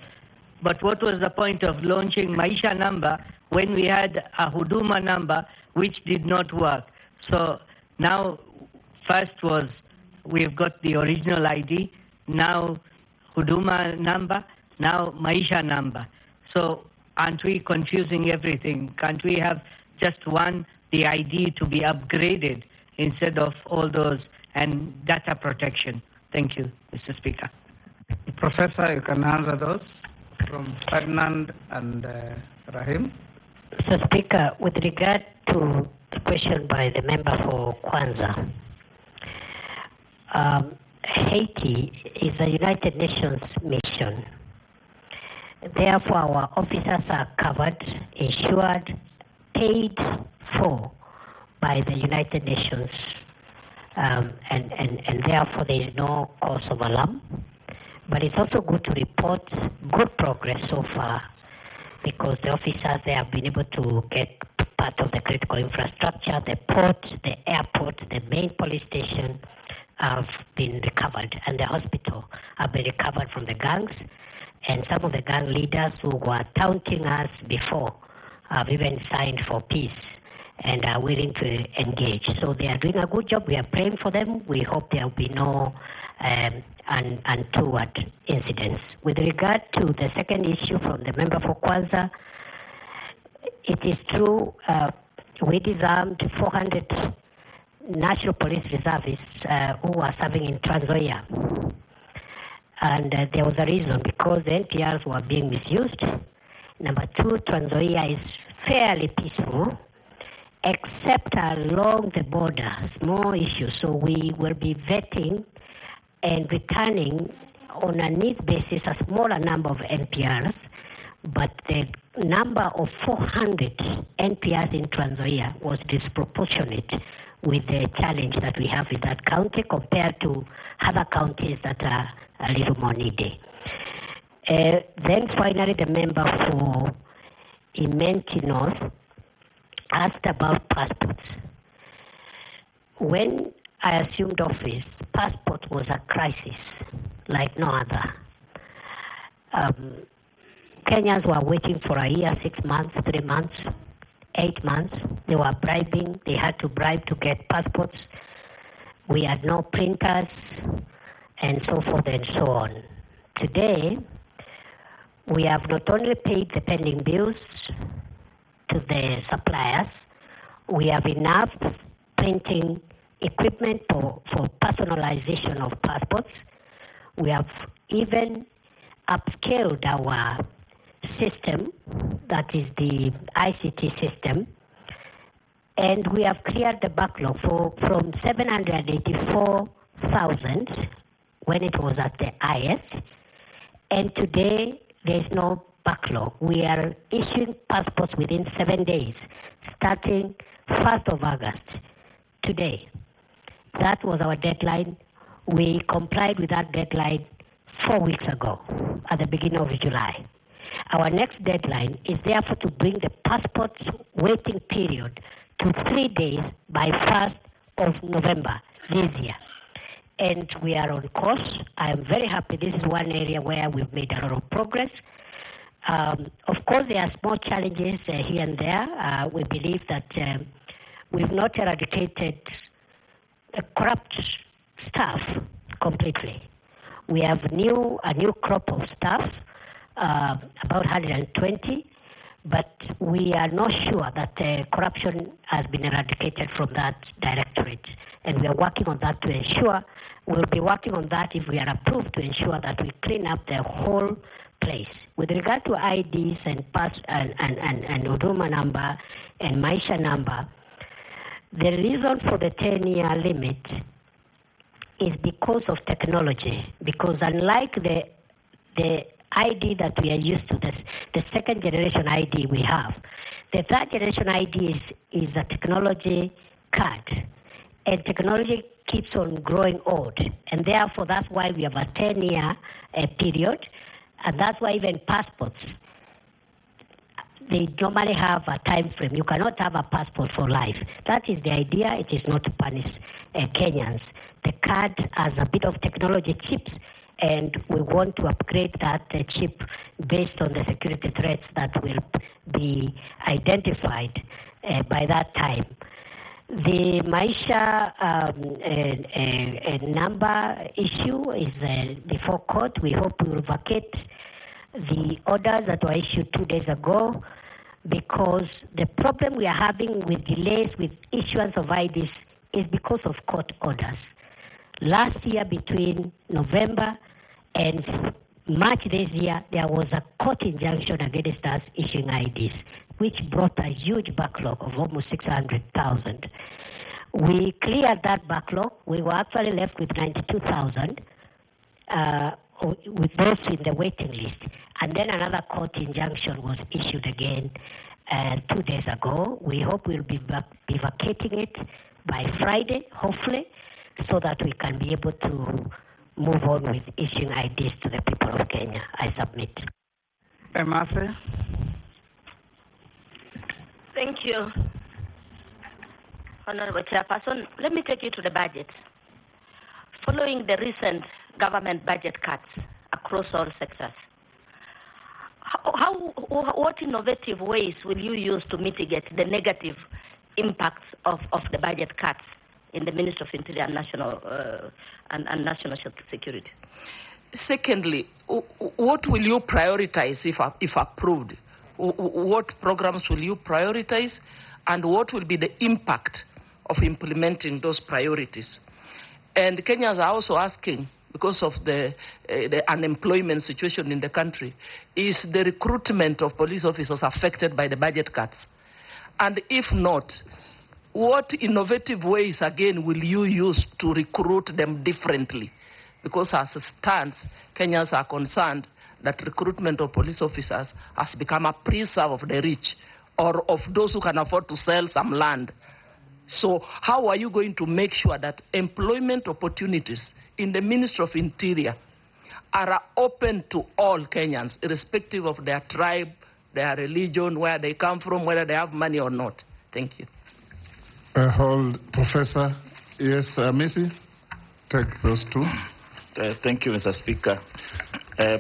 But what was the point of launching Maisha number when we had a Huduma number which did not work? So now, first was we've got the original ID, now Huduma number, now Maisha number. So aren't we confusing everything? Can't we have just one, the ID to be upgraded instead of all those, and data protection? Thank you, Mr. Speaker. Professor, you can answer those from Ferdinand and Rahim. Mr. Speaker, with regard to the question by the member for Kwanzaa, Haiti is a United Nations mission. Therefore, our officers are covered, insured, paid for by the United Nations, and therefore there is no cause of alarm. But it's also good to report good progress so far, because the officers, they have been able to get part of the critical infrastructure, the port, the airport, the main police station have been recovered, and the hospital have been recovered from the gangs. And some of the gang leaders who were taunting us before have even signed for peace and are willing to engage. So they are doing a good job. We are praying for them. We hope there will be no untoward incidents. With regard to the second issue from the member for Kwanzaa, it is true we disarmed 400 National Police Reservists who are serving in Trans Nzoia. And there was a reason, because the NPRs were being misused. Number two, Trans Nzoia is fairly peaceful, except along the border, small issues. So we will be vetting and returning on a needs basis a smaller number of NPRs, but the number of 400 NPRs in Trans Nzoia was disproportionate with the challenge that we have in that county compared to other counties that are a little more needy. Then finally, the member for Imenti North asked about passports. When I assumed office, passport was a crisis like no other. Kenyans were waiting for a year, 6 months, 3 months, 8 months. They were bribing. They had to bribe to get passports. We had no printers, and so forth and so on. Today, we have not only paid the pending bills to the suppliers, we have enough printing equipment for personalization of passports. We have even upscaled our system, that is the ICT system, and we have cleared the backlog from 784,000 when it was at the highest, and today there is no backlog. We are issuing passports within 7 days, starting 1st of August, today. That was our deadline. We complied with that deadline 4 weeks ago, at the beginning of July. Our next deadline is therefore to bring the passports waiting period to 3 days by 1st of November this year. And we are on course. I am very happy. This is one area where we've made a lot of progress. Of course, there are small challenges here and there. We believe that we've not eradicated corrupt staff completely. We have a new crop of staff, about 120, but we are not sure that corruption has been eradicated from that directorate. And we are working on that to ensure, we'll be working on that if we are approved, to ensure that we clean up the whole place. With regard to IDs and Huduma number and Maisha number, the reason for the 10-year limit is because of technology. Because unlike the ID that we are used to, the second generation ID we have, the third generation ID is a technology card. And technology keeps on growing old. And therefore, that's why we have a 10-year period. And that's why even passports, they normally have a time frame. You cannot have a passport for life. That is the idea. It is not to punish Kenyans. The card has a bit of technology chips, and we want to upgrade that chip based on the security threats that will be identified by that time. The Maisha number issue is before court. We hope we will vacate the orders that were issued 2 days ago, because the problem we are having with delays with issuance of IDs is because of court orders. Last year, between November and March this year, there was a court injunction against us issuing IDs, which brought a huge backlog of almost 600,000. We cleared that backlog. We were actually left with 92,000 with those in the waiting list. And then another court injunction was issued again 2 days ago. We hope we'll be vacating it by Friday, hopefully, so that we can be able to move on with issuing IDs to the people of Kenya. I submit. Emase. Thank you, Honorable Chairperson. Let me take you to the budget. Following the recent government budget cuts across all sectors, what innovative ways will you use to mitigate the negative impacts of the budget cuts in the Ministry of Interior and National Security? Secondly, what will you prioritize if approved? What programs will you prioritize, and what will be the impact of implementing those priorities? And Kenyans are also asking, because of the unemployment situation in the country, is the recruitment of police officers affected by the budget cuts? And if not, what innovative ways, again, will you use to recruit them differently? Because as it stands, Kenyans are concerned that recruitment of police officers has become a preserve of the rich or of those who can afford to sell some land. So how are you going to make sure that employment opportunities in the Ministry of Interior are open to all Kenyans, irrespective of their tribe, their religion, where they come from, whether they have money or not? Thank you. Hold, Professor. Yes, Missy, take those two. Thank you, Mr. Speaker.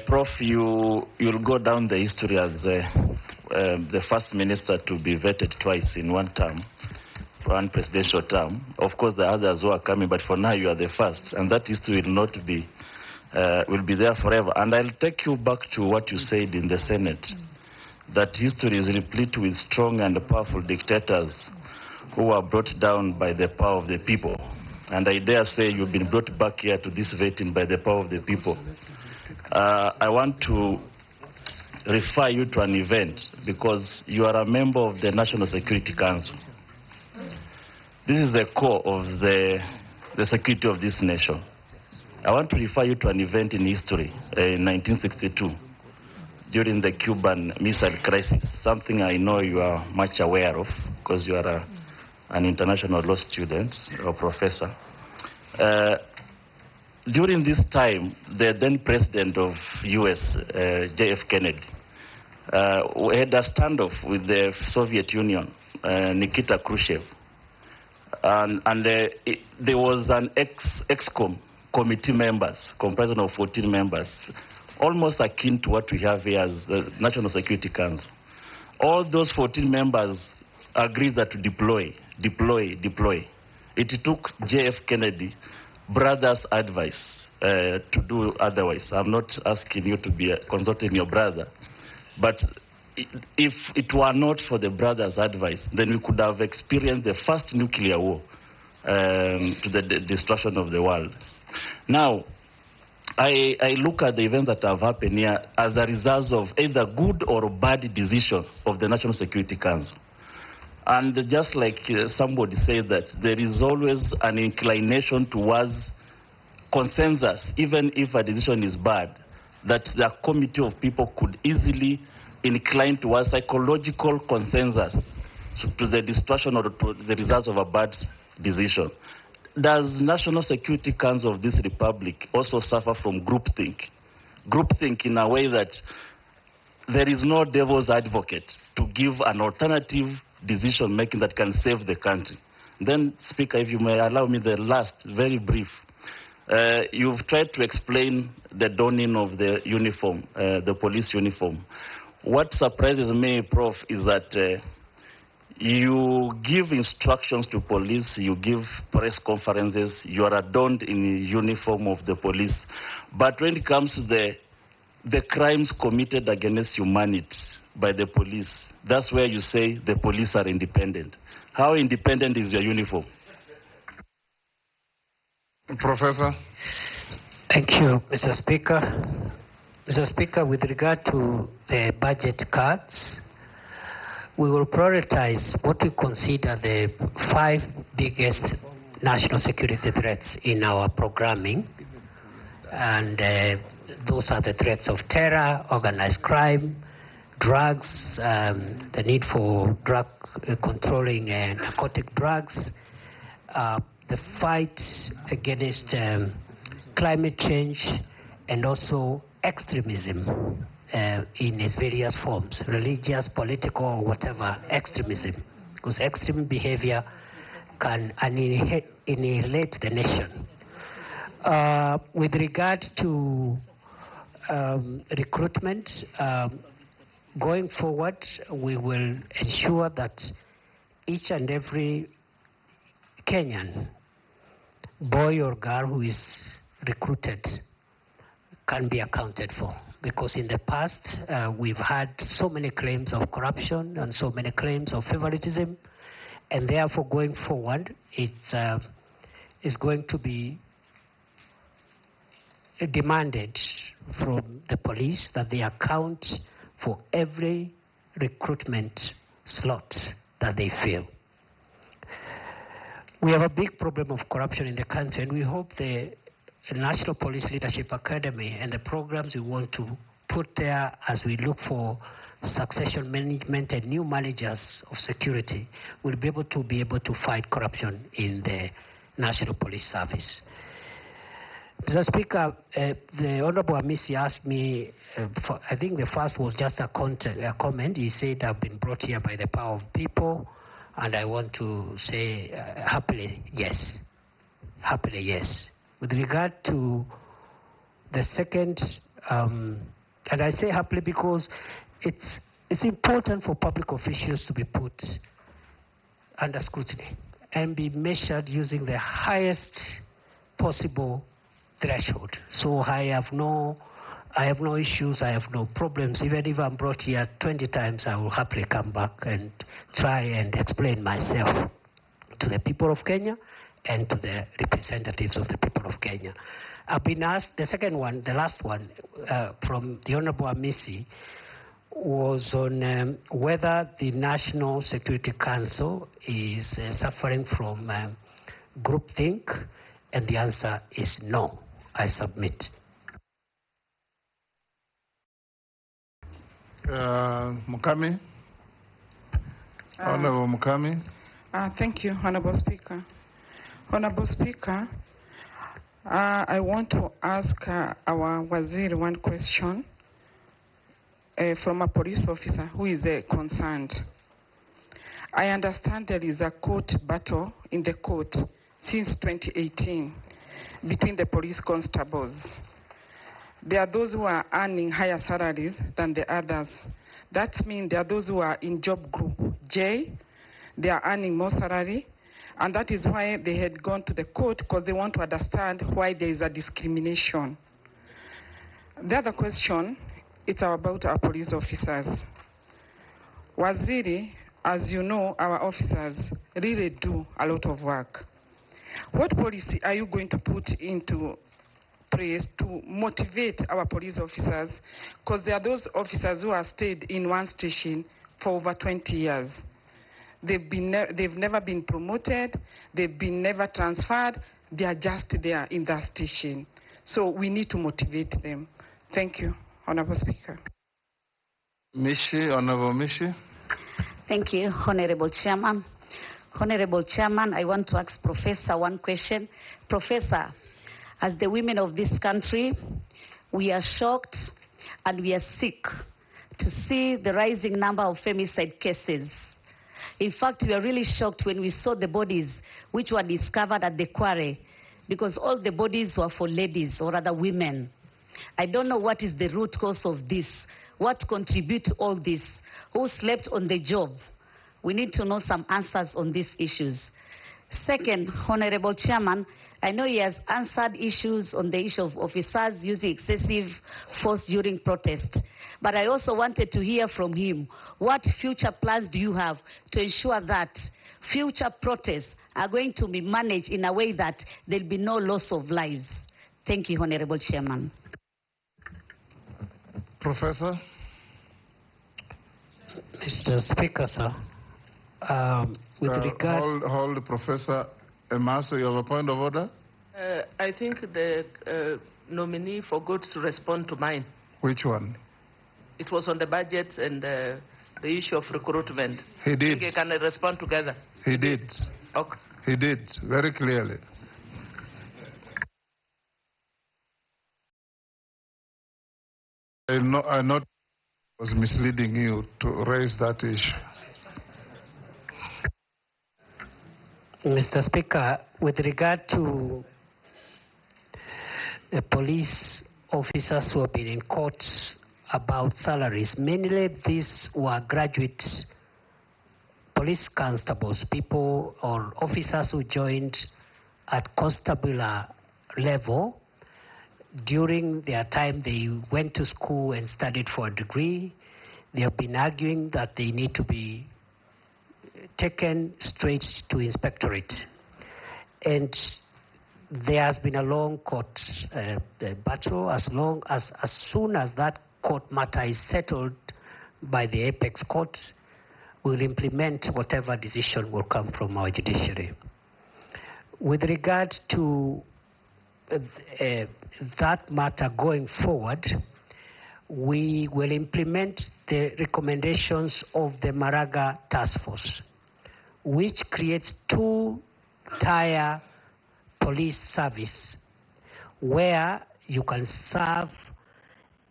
Prof, you'll go down the history as the first minister to be vetted twice in one term, one presidential term. Of course, the others who are coming, but for now you are the first, and that history will not be, will be there forever. And I'll take you back to what you said in the Senate, that history is replete with strong and powerful dictators who were brought down by the power of the people. And I dare say you've been brought back here to this vetting by the power of the people. I want to refer you to an event because you are a member of the National Security Council. This is the core of the security of this nation. I want to refer you to an event in history in 1962 during the Cuban Missile Crisis, something I know you are much aware of because you are an international law student or professor. During this time, the then president of US, J.F. Kennedy, had a standoff with the Soviet Union, Nikita Khrushchev. And there was an ex-com committee members, comprising of 14 members, almost akin to what we have here as the National Security Council. All those 14 members agreed that to deploy. It took J.F. Kennedy brother's advice to do otherwise. I'm not asking you to be consulting your brother, but if it were not for the brother's advice, then we could have experienced the first nuclear war to the destruction of the world. Now, I look at the events that have happened here as a result of either good or bad decision of the National Security Council. And just like somebody said, that there is always an inclination towards consensus, even if a decision is bad, that the committee of people could easily incline towards psychological consensus to the destruction or to the results of a bad decision. Does National Security Council of this republic also suffer from groupthink? Groupthink in a way that there is no devil's advocate to give an alternative decision making that can save the country. Then, Speaker, if you may allow me the last, very brief. You've tried to explain the donning of the uniform, the police uniform. What surprises me, Prof, is that you give instructions to police, you give press conferences, you are adorned in uniform of the police. But when it comes to the crimes committed against humanity by the police, that's where you say the police are independent. How independent is your uniform? Professor. Thank you, Mr. Speaker. Mr. Speaker, with regard to the budget cuts, we will prioritize what we consider the 5 biggest national security threats in our programming. And those are the threats of terror, organized crime, drugs, the need for drug controlling narcotic drugs, the fight against climate change, and also extremism in its various forms, religious, political, or whatever extremism, because extreme behavior can annihilate the nation. With regard to recruitment, going forward, we will ensure that each and every Kenyan, boy or girl who is recruited, can be accounted for. Because in the past, we've had so many claims of corruption and so many claims of favoritism, and therefore going forward, it's going to be demanded from the police that they account for every recruitment slot that they fill. We have a big problem of corruption in the country, and we hope the National Police Leadership Academy and the programs we want to put there as we look for succession management and new managers of security will be able to fight corruption in the National Police Service. Mr. Speaker, the Honorable Amisi asked me, I think the first was just a comment. He said, I've been brought here by the power of people, and I want to say happily, yes. Happily, yes. With regard to the second, and I say happily because it's important for public officials to be put under scrutiny and be measured using the highest possible threshold. So I have no issues, I have no problems. Even if I'm brought here 20 times, I will happily come back and try and explain myself to the people of Kenya and to the representatives of the people of Kenya. I've been asked, the second one, the last one, from the Honorable Amisi, was on whether the National Security Council is suffering from groupthink, and the answer is no. I submit. Mukami. Honorable Mukami. Thank you, Honorable Speaker. Honorable Speaker, I want to ask our Waziri one question from a police officer who is concerned. I understand there is a court battle in the court since 2018 between the police constables. There are those who are earning higher salaries than the others. That means there are those who are in job group J, they are earning more salary, and that is why they had gone to the court, because they want to understand why there is a discrimination. The other question, it's about our police officers. Waziri, as you know, our officers really do a lot of work. What policy are you going to put into place to motivate our police officers? Because there are those officers who have stayed in one station for over 20 years. They've never been promoted, they've been never transferred, they are just there in that station. So we need to motivate them. Thank you, Honorable Speaker. Mishi, Honorable Mishi. Thank you, Honorable Chairman. Honorable Chairman, I want to ask Professor one question. Professor, as the women of this country, we are shocked and we are sick to see the rising number of femicide cases. In fact, we were really shocked when we saw the bodies which were discovered at the quarry, because all the bodies were for ladies or other women. I don't know what is the root cause of this. What contribute to all this? Who slept on the job? We need to know some answers on these issues. Second, Honorable Chairman, I know he has answered issues on the issue of officers using excessive force during protests, but I also wanted to hear from him, what future plans do you have to ensure that future protests are going to be managed in a way that there will be no loss of lives? Thank you, Honorable Chairman. Professor? Mr. Speaker, sir, with regard... Hold, Professor Emaso, you have a point of order? I think the nominee forgot to respond to mine. Which one? It was on the budget and the issue of recruitment. He did. I think can respond together. He did. Okay. He did, very clearly. I know I was misleading you to raise that issue. Mr. Speaker, with regard to the police officers who have been in court about salaries, mainly these were graduate police constables, people or officers who joined at constabulary level. During their time, they went to school and studied for a degree. They have been arguing that they need to be taken straight to inspectorate. And there has been a long court battle. As soon as that court matter is settled by the apex court, we'll implement whatever decision will come from our judiciary. With regard to that matter going forward, we will implement the recommendations of the Maraga Task Force, which creates two-tier police service where you can serve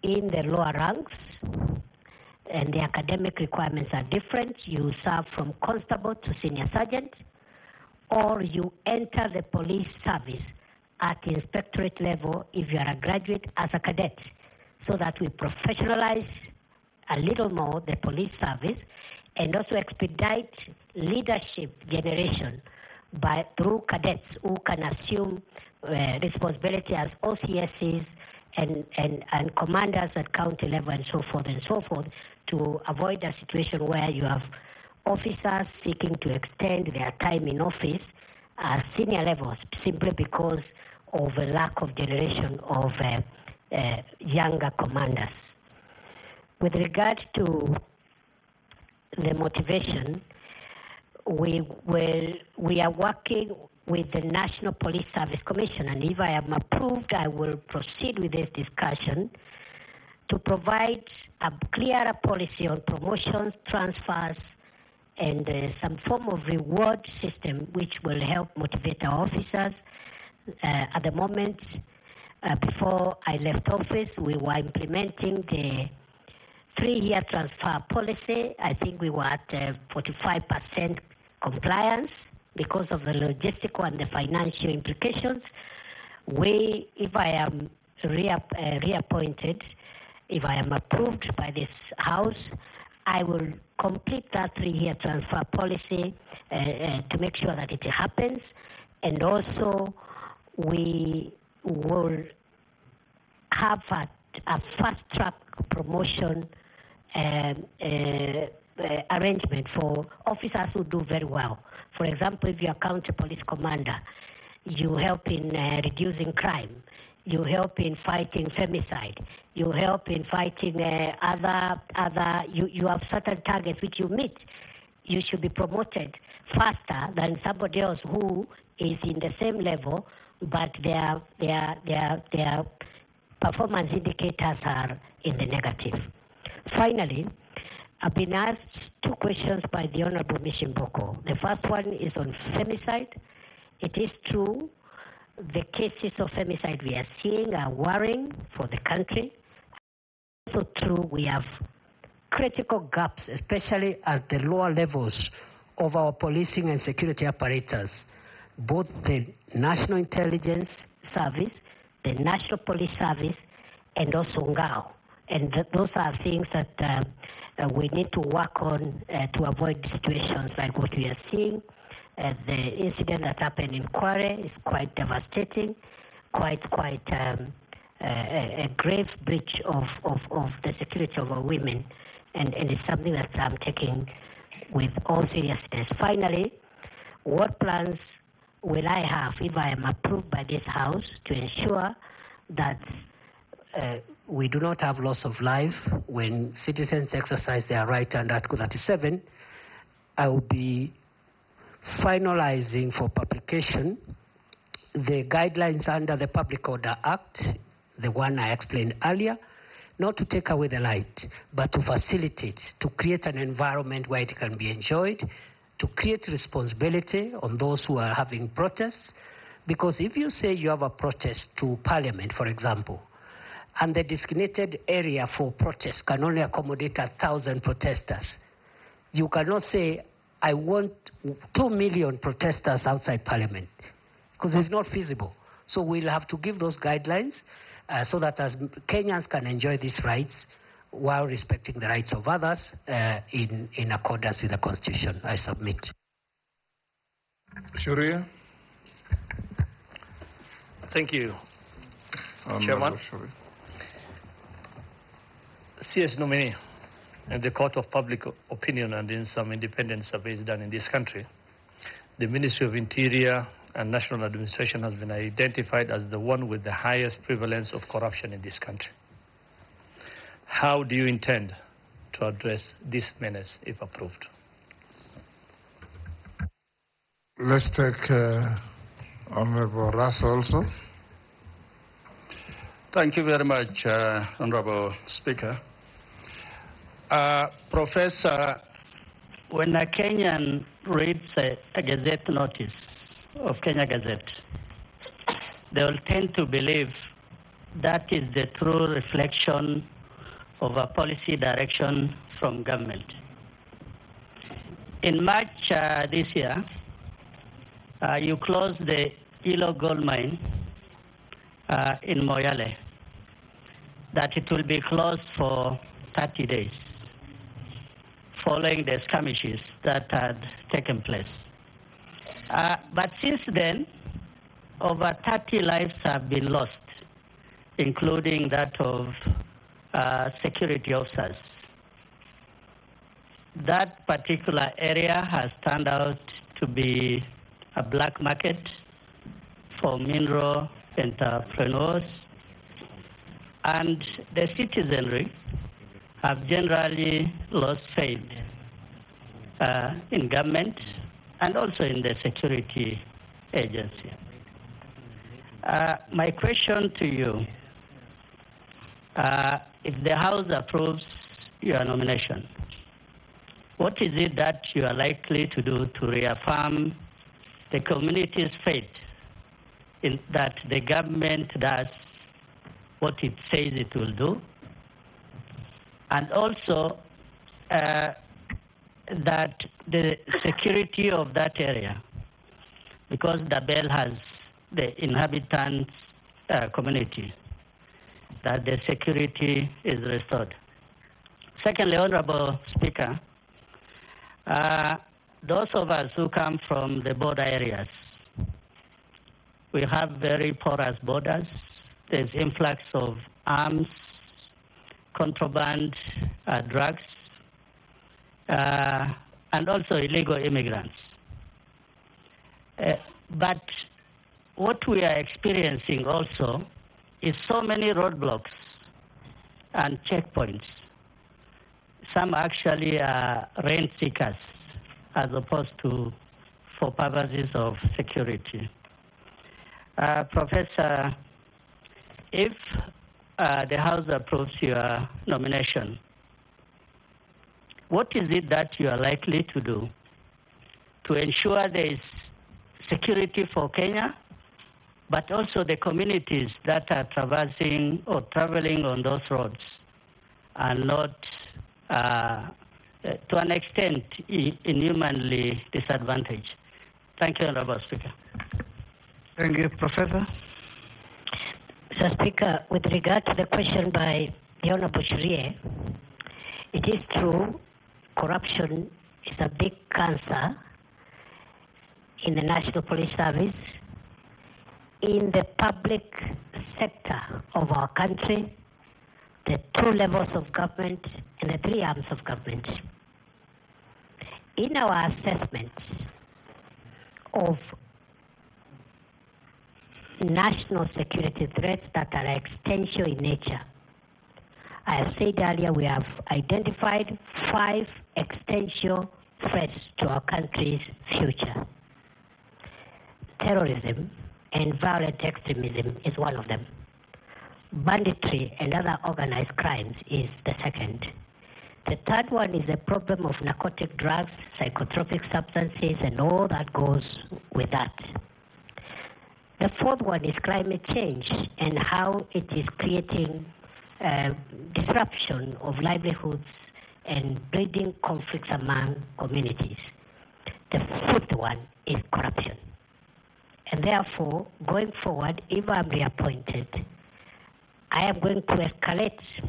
in the lower ranks and the academic requirements are different. You serve from constable to senior sergeant, or you enter the police service at inspectorate level if you are a graduate as a cadet, so that we professionalize a little more the police service and also expedite leadership generation through cadets who can assume responsibility as OCSs and commanders at county level and so forth, to avoid a situation where you have officers seeking to extend their time in office at senior levels simply because of a lack of generation of younger commanders. With regard to the motivation, we are working with the National Police Service Commission, and if I am approved, I will proceed with this discussion to provide a clearer policy on promotions, transfers, and some form of reward system which will help motivate our officers. At the moment, before I left office, we were implementing the 3-year transfer policy. I think we were at 45% compliance because of the logistical and the financial implications. If I am reappointed, if I am approved by this House, I will complete that 3-year transfer policy to make sure that it happens. And also, we will have a fast-track promotion arrangement for officers who do very well. For example, if you're a county police commander, you help in reducing crime, you help in fighting femicide, you help in fighting you have certain targets which you meet. You should be promoted faster than somebody else who is in the same level, but their performance indicators are in the negative. Finally, I've been asked 2 questions by the Honorable Mishimboko. The first one is on femicide. It is true, the cases of femicide we are seeing are worrying for the country. Also true, we have critical gaps, especially at the lower levels of our policing and security apparatus, both the National Intelligence Service, the National Police Service, and also NGAO. And those are things that we need to work on to avoid situations like what we are seeing. The incident that happened in Kware is quite devastating, quite a grave breach of the security of our women, and it's something that I'm taking with all seriousness. Finally, what plans will I have if I am approved by this House to ensure that we do not have loss of life when citizens exercise their right under Article 37? I will be finalizing for publication the guidelines under the Public Order Act, the one I explained earlier, not to take away the light, but to facilitate, to create an environment where it can be enjoyed, to create responsibility on those who are having protests. Because if you say you have a protest to Parliament, for example, and the designated area for protest can only accommodate 1,000 protesters, you cannot say, I want 2 million protesters outside Parliament, because it's not feasible. So we'll have to give those guidelines so that as Kenyans can enjoy these rights while respecting the rights of others in accordance with the Constitution. I submit. Sharia? Thank you, Chairman. CS nominee in the Court of Public Opinion and in some independent surveys done in this country, the Ministry of Interior and National Administration has been identified as the one with the highest prevalence of corruption in this country. How do you intend to address this menace if approved? Let's take Honorable Russ also. Thank you very much, Honorable Speaker. Professor, when a Kenyan reads a Gazette notice of Kenya Gazette, they will tend to believe that is the true reflection of a policy direction from government. In March this year, you closed the Ilo gold mine in Moyale, that it will be closed for 30 days following the skirmishes that had taken place. But since then, over 30 lives have been lost, including that of security officers. That particular area has turned out to be a black market for mineral entrepreneurs, and the citizenry have generally lost faith in government and also in the security agency. My question to you, if the House approves your nomination, what is it that you are likely to do to reaffirm the community's faith in that the government does what it says it will do, and also that the security of that area, because Dabel has the inhabitants community, that the security is restored. Secondly, Honorable Speaker, those of us who come from the border areas, we have very porous borders. There's influx of arms, contraband, drugs, and also illegal immigrants. But what we are experiencing also is so many roadblocks and checkpoints. Some actually are rent seekers as opposed to for purposes of security. Professor, if the House approves your nomination, what is it that you are likely to do to ensure there is security for Kenya, but also the communities that are traversing or traveling on those roads are not to an extent, inhumanly disadvantaged. Thank you, Honorable Speaker. Thank you, Professor. Mr. Speaker, with regard to the question by the Honorable Shirie, it is true corruption is a big cancer in the National Police Service, in the public sector of our country, the two levels of government and the three arms of government. In our assessment of national security threats that are existential in nature, I have said earlier we have identified 5 existential threats to our country's future. Terrorism and violent extremism is one of them. Banditry and other organized crimes is the second. The third one is the problem of narcotic drugs, psychotropic substances, and all that goes with that. The fourth one is climate change and how it is creating disruption of livelihoods and breeding conflicts among communities. The fifth one is corruption. And therefore, going forward, if I'm reappointed, I am going to escalate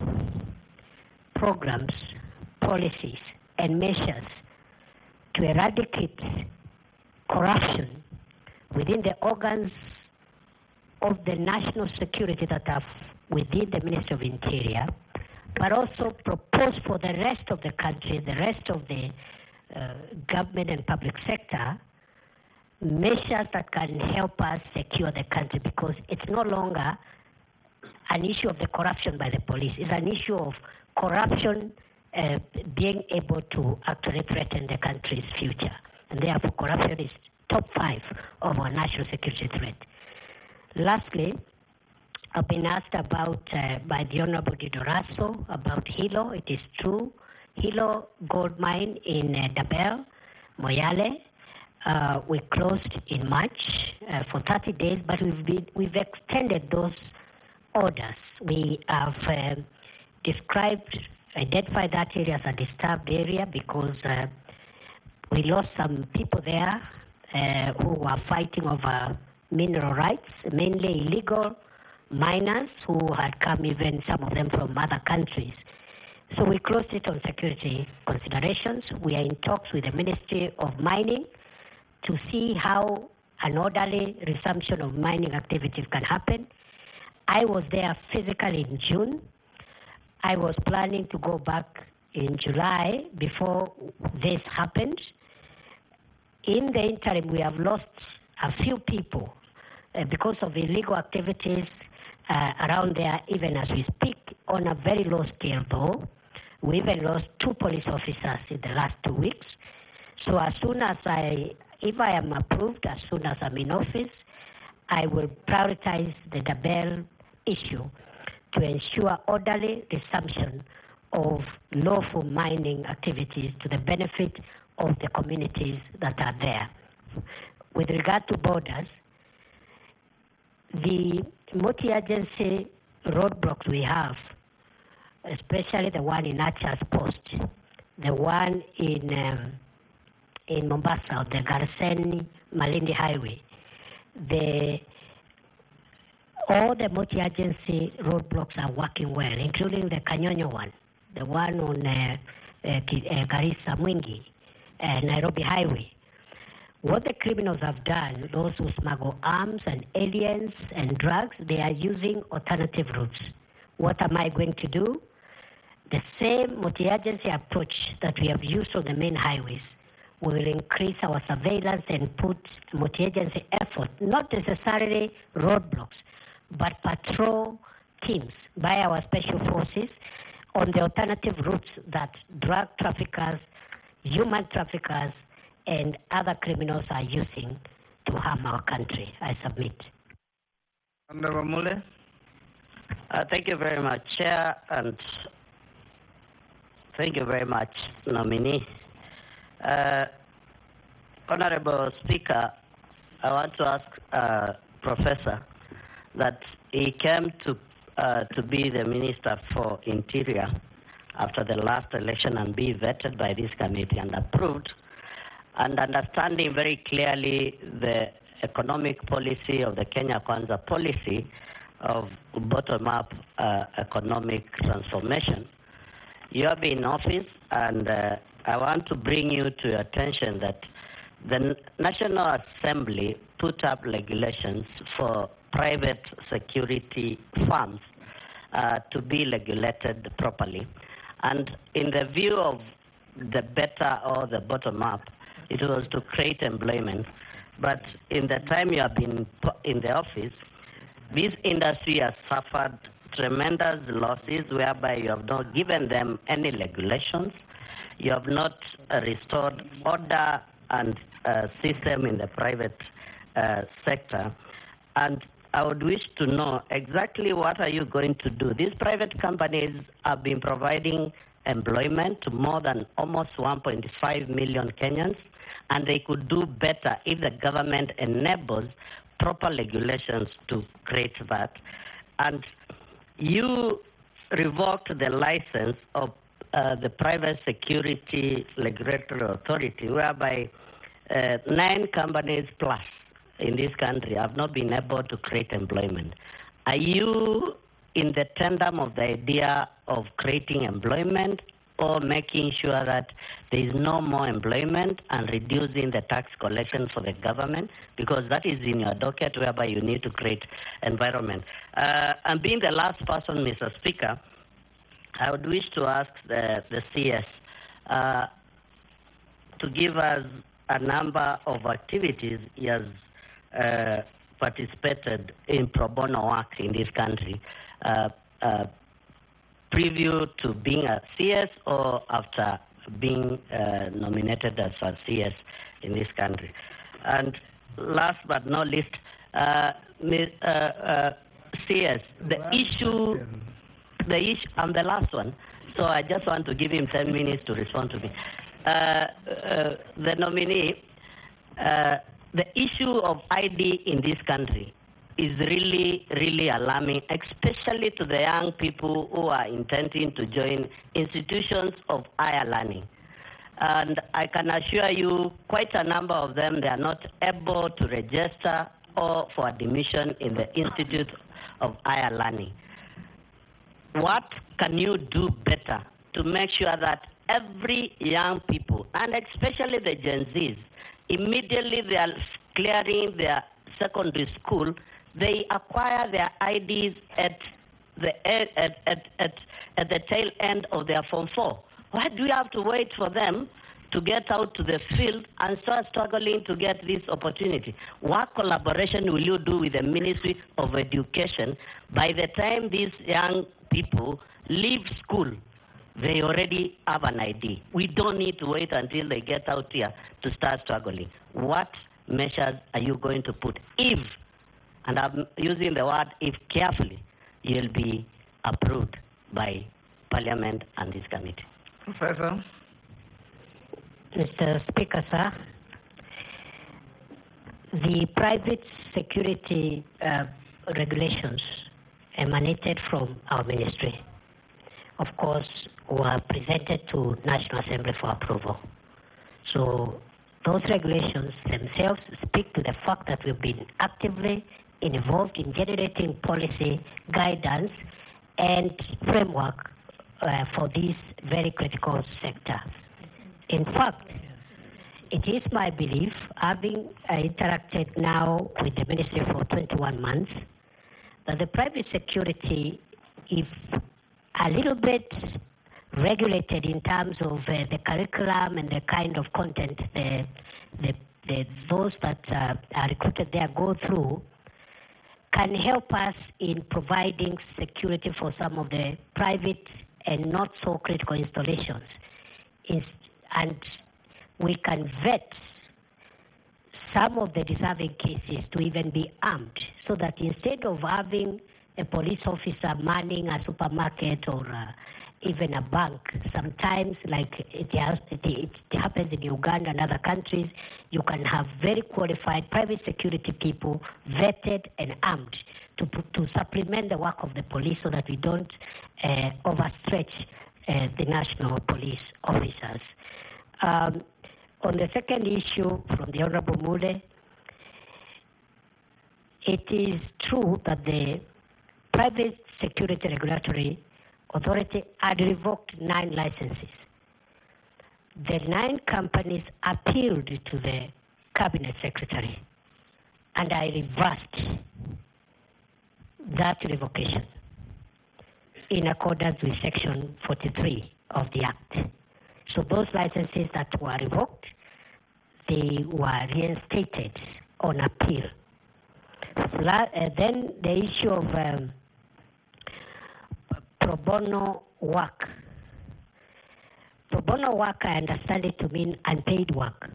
programs, policies, and measures to eradicate corruption within the organs of the national security that are within the Ministry of Interior, but also propose for the rest of the country, the rest of the government and public sector, measures that can help us secure the country, because it's no longer an issue of the corruption by the police. It's an issue of corruption being able to actually threaten the country's future. And therefore, corruption is top 5 of our national security threat. Lastly, I've been asked about by the Honorable Didoraso about Hilo. It is true. Hilo gold mine in Dabel, Moyale. We closed in March for 30 days, but we've extended those orders. We have identified that area as a disturbed area because we lost some people there who were fighting over mineral rights, mainly illegal miners who had come, even some of them from other countries. So we closed it on security considerations. We are in talks with the Ministry of Mining to see how an orderly resumption of mining activities can happen. I was there physically in June. I was planning to go back in July before this happened. In the interim, we have lost a few people because of illegal activities around there, even as we speak, on a very low scale though. We even lost 2 police officers in the last 2 weeks. So as soon as if I am approved, as soon as I'm in office, I will prioritize the Dabel issue to ensure orderly resumption of lawful mining activities to the benefit of the communities that are there. With regard to borders, the multi-agency roadblocks we have, especially the one in Achas Post, the one in Mombasa, the Garsen-Malindi Highway, all the multi-agency roadblocks are working well, including the Kanyonyo one, the one on Garissa Mwingi, Nairobi Highway. What the criminals have done, those who smuggle arms and aliens and drugs, they are using alternative routes. What am I going to do? The same multi-agency approach that we have used on the main highways. We will increase our surveillance and put multi-agency effort, not necessarily roadblocks, but patrol teams by our special forces on the alternative routes that drug traffickers, human traffickers, and other criminals are using to harm our country. I submit. Honorable Mule. Thank you very much, Chair, and thank you very much, nominee. Honorable Speaker, I want to ask Professor that he came to be the Minister for Interior after the last election and be vetted by this committee and approved, and understanding very clearly the economic policy of the Kenya Kwanza policy of bottom-up economic transformation. You have been in office, and I want to bring you to your attention that the National Assembly put up regulations for private security firms to be regulated properly. And in the view of the better or the bottom-up, it was to create employment. But in the time you have been in the office, this industry has suffered tremendous losses whereby you have not given them any regulations. You have not restored order and system in the private sector. And I would wish to know exactly what are you going to do. These private companies have been providing employment to more than almost 1.5 million Kenyans, and they could do better if the government enables proper regulations to create that. And you revoked the license of the Private Security Regulatory Authority, whereby 9 companies plus in this country have not been able to create employment. Are you in the tandem of the idea of creating employment, or making sure that there is no more employment and reducing the tax collection for the government? Because that is in your docket, whereby you need to create environment. And being the last person, Mr. Speaker, I would wish to ask the CS to give us a number of activities he has participated in pro bono work in this country, preview to being a CS or after being nominated as a CS in this country. And last but not least, CS, the issue, I'm the last one, so I just want to give him 10 minutes to respond to me. The nominee, the issue of ID in this country is really, really alarming, especially to the young people who are intending to join institutions of higher learning. And I can assure you, quite a number of them, they are not able to register or for admission in the Institute of Higher Learning. What can you do better to make sure that every young people, and especially the Gen Zs, immediately they are clearing their secondary school, they acquire their IDs at the tail end of their Form 4. Why do you have to wait for them to get out to the field and start struggling to get this opportunity? What collaboration will you do with the Ministry of Education? By the time these young people leave school, they already have an ID. We don't need to wait until they get out here to start struggling. What measures are you going to put if, and I'm using the word if carefully, you'll be approved by Parliament and this committee? Professor. Mr. Speaker, sir, the private security regulations emanated from our ministry. Of course, were presented to National Assembly for approval. So those regulations themselves speak to the fact that we've been actively involved in generating policy guidance and framework for this very critical sector. In fact, it is my belief, having interacted now with the ministry for 21 months, that the private security, if a little bit regulated in terms of the curriculum and the kind of content those that are recruited there go through, can help us in providing security for some of the private and not so critical installations. And we can vet some of the deserving cases to even be armed, so that instead of having a police officer manning a supermarket or even a bank, sometimes like it happens in Uganda and other countries, you can have very qualified private security people vetted and armed to supplement the work of the police, so that we don't overstretch the national police officers. On the second issue from the Honorable Mule, it is true that the Private Security Regulatory Authority had revoked 9 licenses. The 9 companies appealed to the Cabinet Secretary, and I reversed that revocation in accordance with Section 43 of the Act. So those licenses that were revoked, they were reinstated on appeal. Then the issue of pro bono work. Pro bono work, I understand it to mean unpaid work.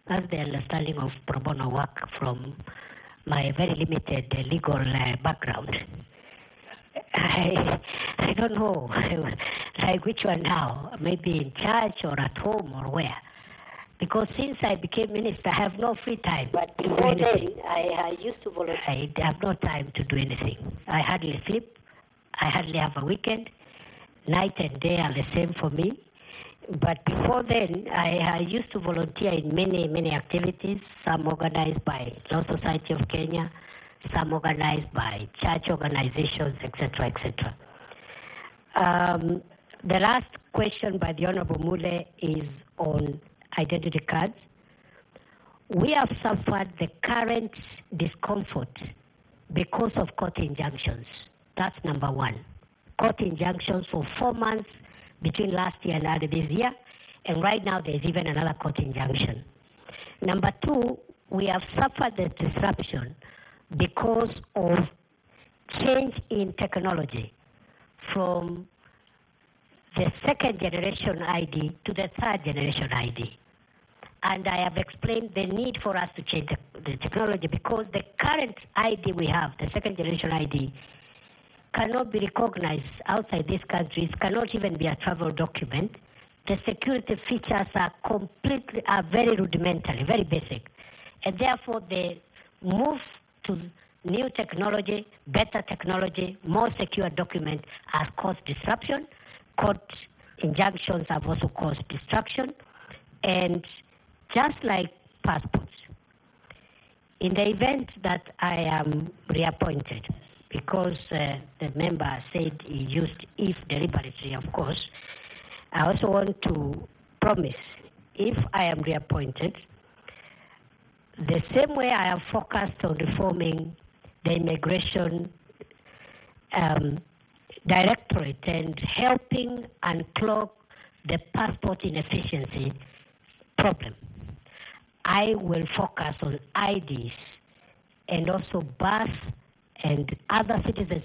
That's the understanding of pro bono work from my very limited legal background. I don't know, like which one now, maybe in church or at home or where. Because since I became minister, I have no free time to do anything. I used to volunteer. I have no time to do anything. I hardly sleep. I hardly have a weekend. Night and day are the same for me. But before then, I used to volunteer in many activities, some organized by Law Society of Kenya, some organized by church organizations, etc., etc. The last question by the Honorable Mule is on identity cards. We have suffered the current discomfort because of court injunctions. That's number one. Court injunctions for 4 months between last year and early this year, and right now there's even another court injunction. Number two, we have suffered the disruption because of change in technology from the second generation ID to the third generation ID. And I have explained the need for us to change the technology because the current ID we have, the second generation ID, cannot be recognized outside these countries, cannot even be a travel document. The security features are very rudimentary, very basic. And therefore the move to new technology, better technology, more secure document has caused disruption. Court injunctions have also caused destruction. And just like passports, in the event that I am reappointed, because the member said he used if deliberately, of course, I also want to promise, if I am reappointed, the same way I have focused on reforming the immigration directorate and helping unclog the passport inefficiency problem, I will focus on IDs and also birth and other citizen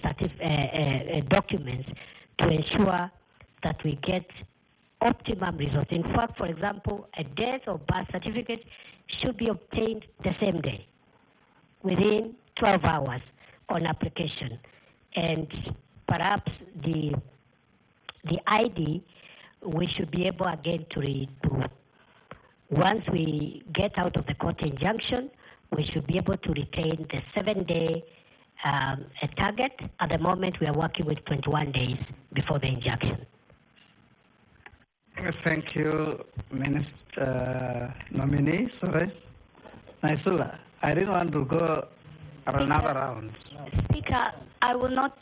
documents to ensure that we get optimum results. In fact, for example, a death or birth certificate should be obtained the same day, within 12 hours on application. And perhaps the ID, we should be able again to once we get out of the court injunction, we should be able to retain the 7-day target. At the moment, we are working with 21 days before the injunction. Thank you, Minister nominee. Sorry, Naisula. I didn't want to go another round. Speaker, I will not.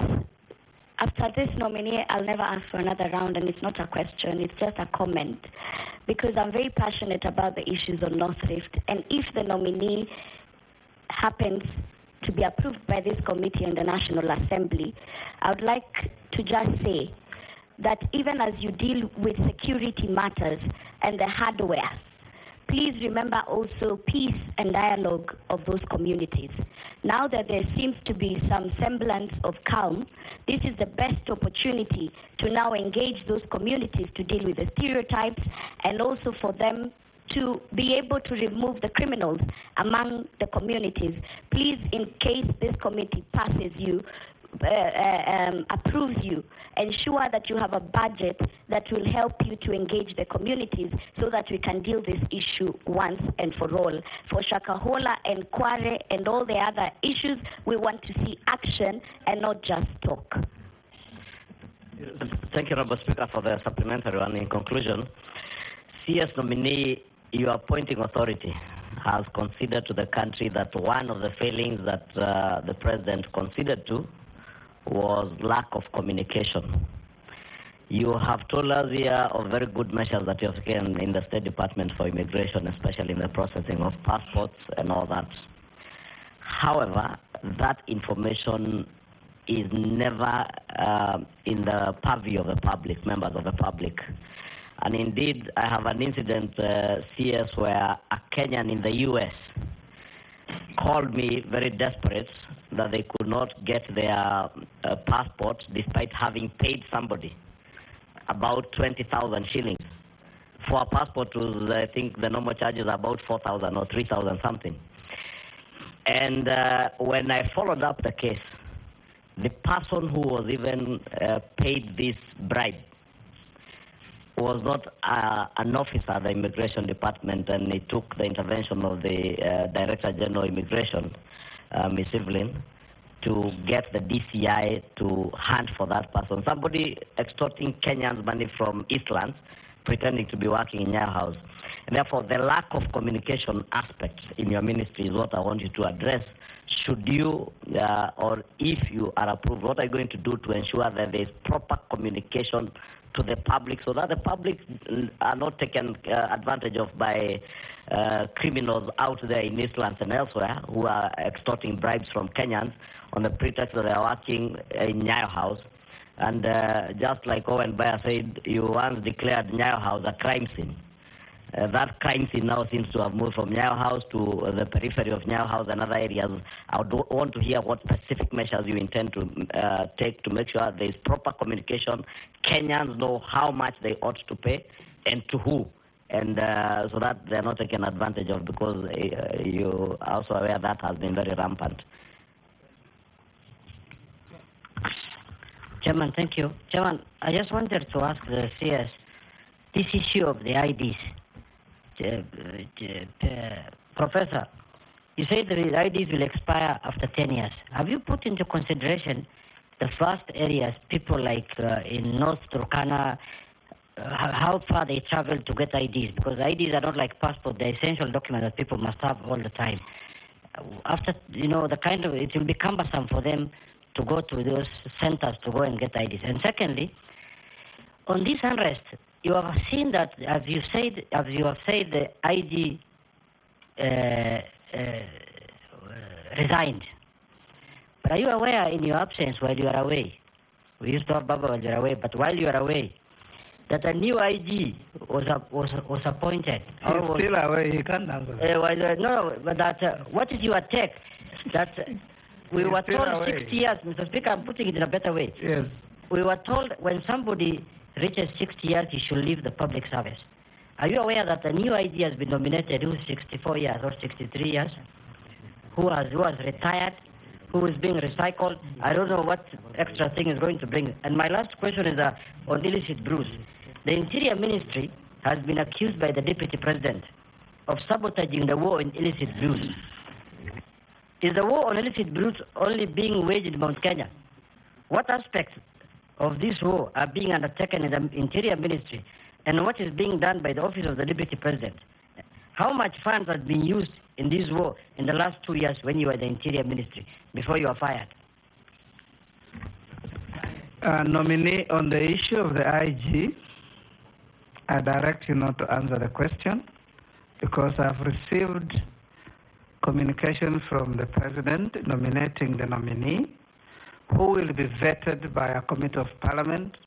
After this nominee, I'll never ask for another round, and it's not a question, it's just a comment, because I'm very passionate about the issues on North Rift, and if the nominee happens to be approved by this committee and the National Assembly, I would like to just say that even as you deal with security matters and the hardware, please remember also peace and dialogue of those communities. Now that there seems to be some semblance of calm, this is the best opportunity to now engage those communities to deal with the stereotypes and also for them to be able to remove the criminals among the communities. Please, in case this committee passes you, approves you, ensure that you have a budget that will help you to engage the communities so that we can deal this issue once and for all. For Shakahola and Kware and all the other issues, we want to see action and not just talk. Thank you, Honourable Speaker, for the supplementary one. In conclusion, CS nominee, your appointing authority has considered to the country that one of the failings that the President considered to was lack of communication. You have told us here of very good measures that you have taken in the State Department for Immigration, especially in the processing of passports and all that. However, that information is never in the purview of the public, members of the public. And indeed, I have an incident, CS, where a Kenyan in the US called me very desperate that they could not get their passport despite having paid somebody about 20,000 shillings. For a passport, was, I think the normal charge is about 4,000 or 3,000 something. And when I followed up the case, the person who was even paid this bribe was not an officer at the Immigration Department, and it took the intervention of the Director General of Immigration, Ms. Evelyn, to get the DCI to hunt for that person. Somebody extorting Kenyans money from Eastlands, pretending to be working in your house. And therefore, the lack of communication aspects in your ministry is what I want you to address. Should you, or if you are approved, what are you going to do to ensure that there is proper communication to the public so that the public are not taken advantage of by criminals out there in Eastlands and elsewhere who are extorting bribes from Kenyans on the pretext that they are working in Nyayo House. And just like Owen Bayer said, you once declared Nyayo House a crime scene. That crime scene now seems to have moved from Nyayo House to the periphery of Nyayo House and other areas. I would want to hear what specific measures you intend to take to make sure there is proper communication. Kenyans know how much they ought to pay and to who, and so that they are not taken advantage of, because you are also aware that has been very rampant. Chairman, thank you. Chairman, I just wanted to ask the CS this issue of the IDs. Professor, you say the IDs will expire after 10 years. Have you put into consideration the vast areas, people like in North Turkana, how far they travel to get IDs? Because IDs are not like passport, they're essential document that people must have all the time. After, it will be cumbersome for them to go to those centers to go and get IDs. And secondly, on this unrest, you have seen that, as you have said, the ID resigned. But are you aware in your absence while you are away? We used to have Baba while you are away, but while you are away, that a new IG was appointed. He's still away, he can't answer that. No, but that, what is your take? That we were told 60 years, Mr. Speaker, I'm putting it in a better way. Yes. We were told when somebody reaches 60 years, he should leave the public service. Are you aware that a new ID has been nominated who is 64 years or 63 years, who has retired, who is being recycled? I don't know what extra thing is going to bring. And my last question is on illicit brews. The Interior Ministry has been accused by the Deputy President of sabotaging the war on illicit brews. Is the war on illicit brews only being waged in Mount Kenya? What aspects of this war are being undertaken in the Interior Ministry, and what is being done by the Office of the Deputy President? How much funds have been used in this war in the last 2 years when you were the Interior Ministry, before you were fired? Nominee, on the issue of the IG, I direct you not to answer the question because I've received communication from the President nominating the nominee, who will be vetted by a committee of Parliament,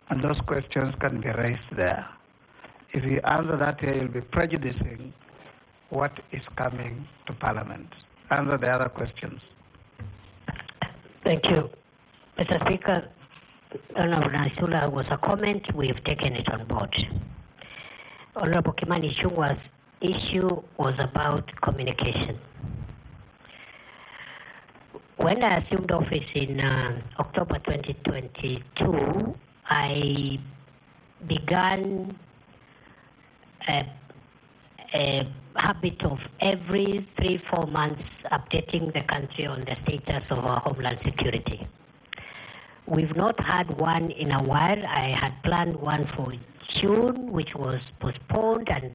and those questions can be raised there. If you answer that here, you'll be prejudicing what is coming to Parliament. Answer the other questions. Thank you. Mr. Speaker, Honorable Naisula was a comment. We've taken it on board. Honorable Kimani Ichung'wah's issue was about communication. When I assumed office in October 2022, I began a habit of every 3-4 months updating the country on the status of our homeland security. We've not had one in a while. I had planned one for June, which was postponed, and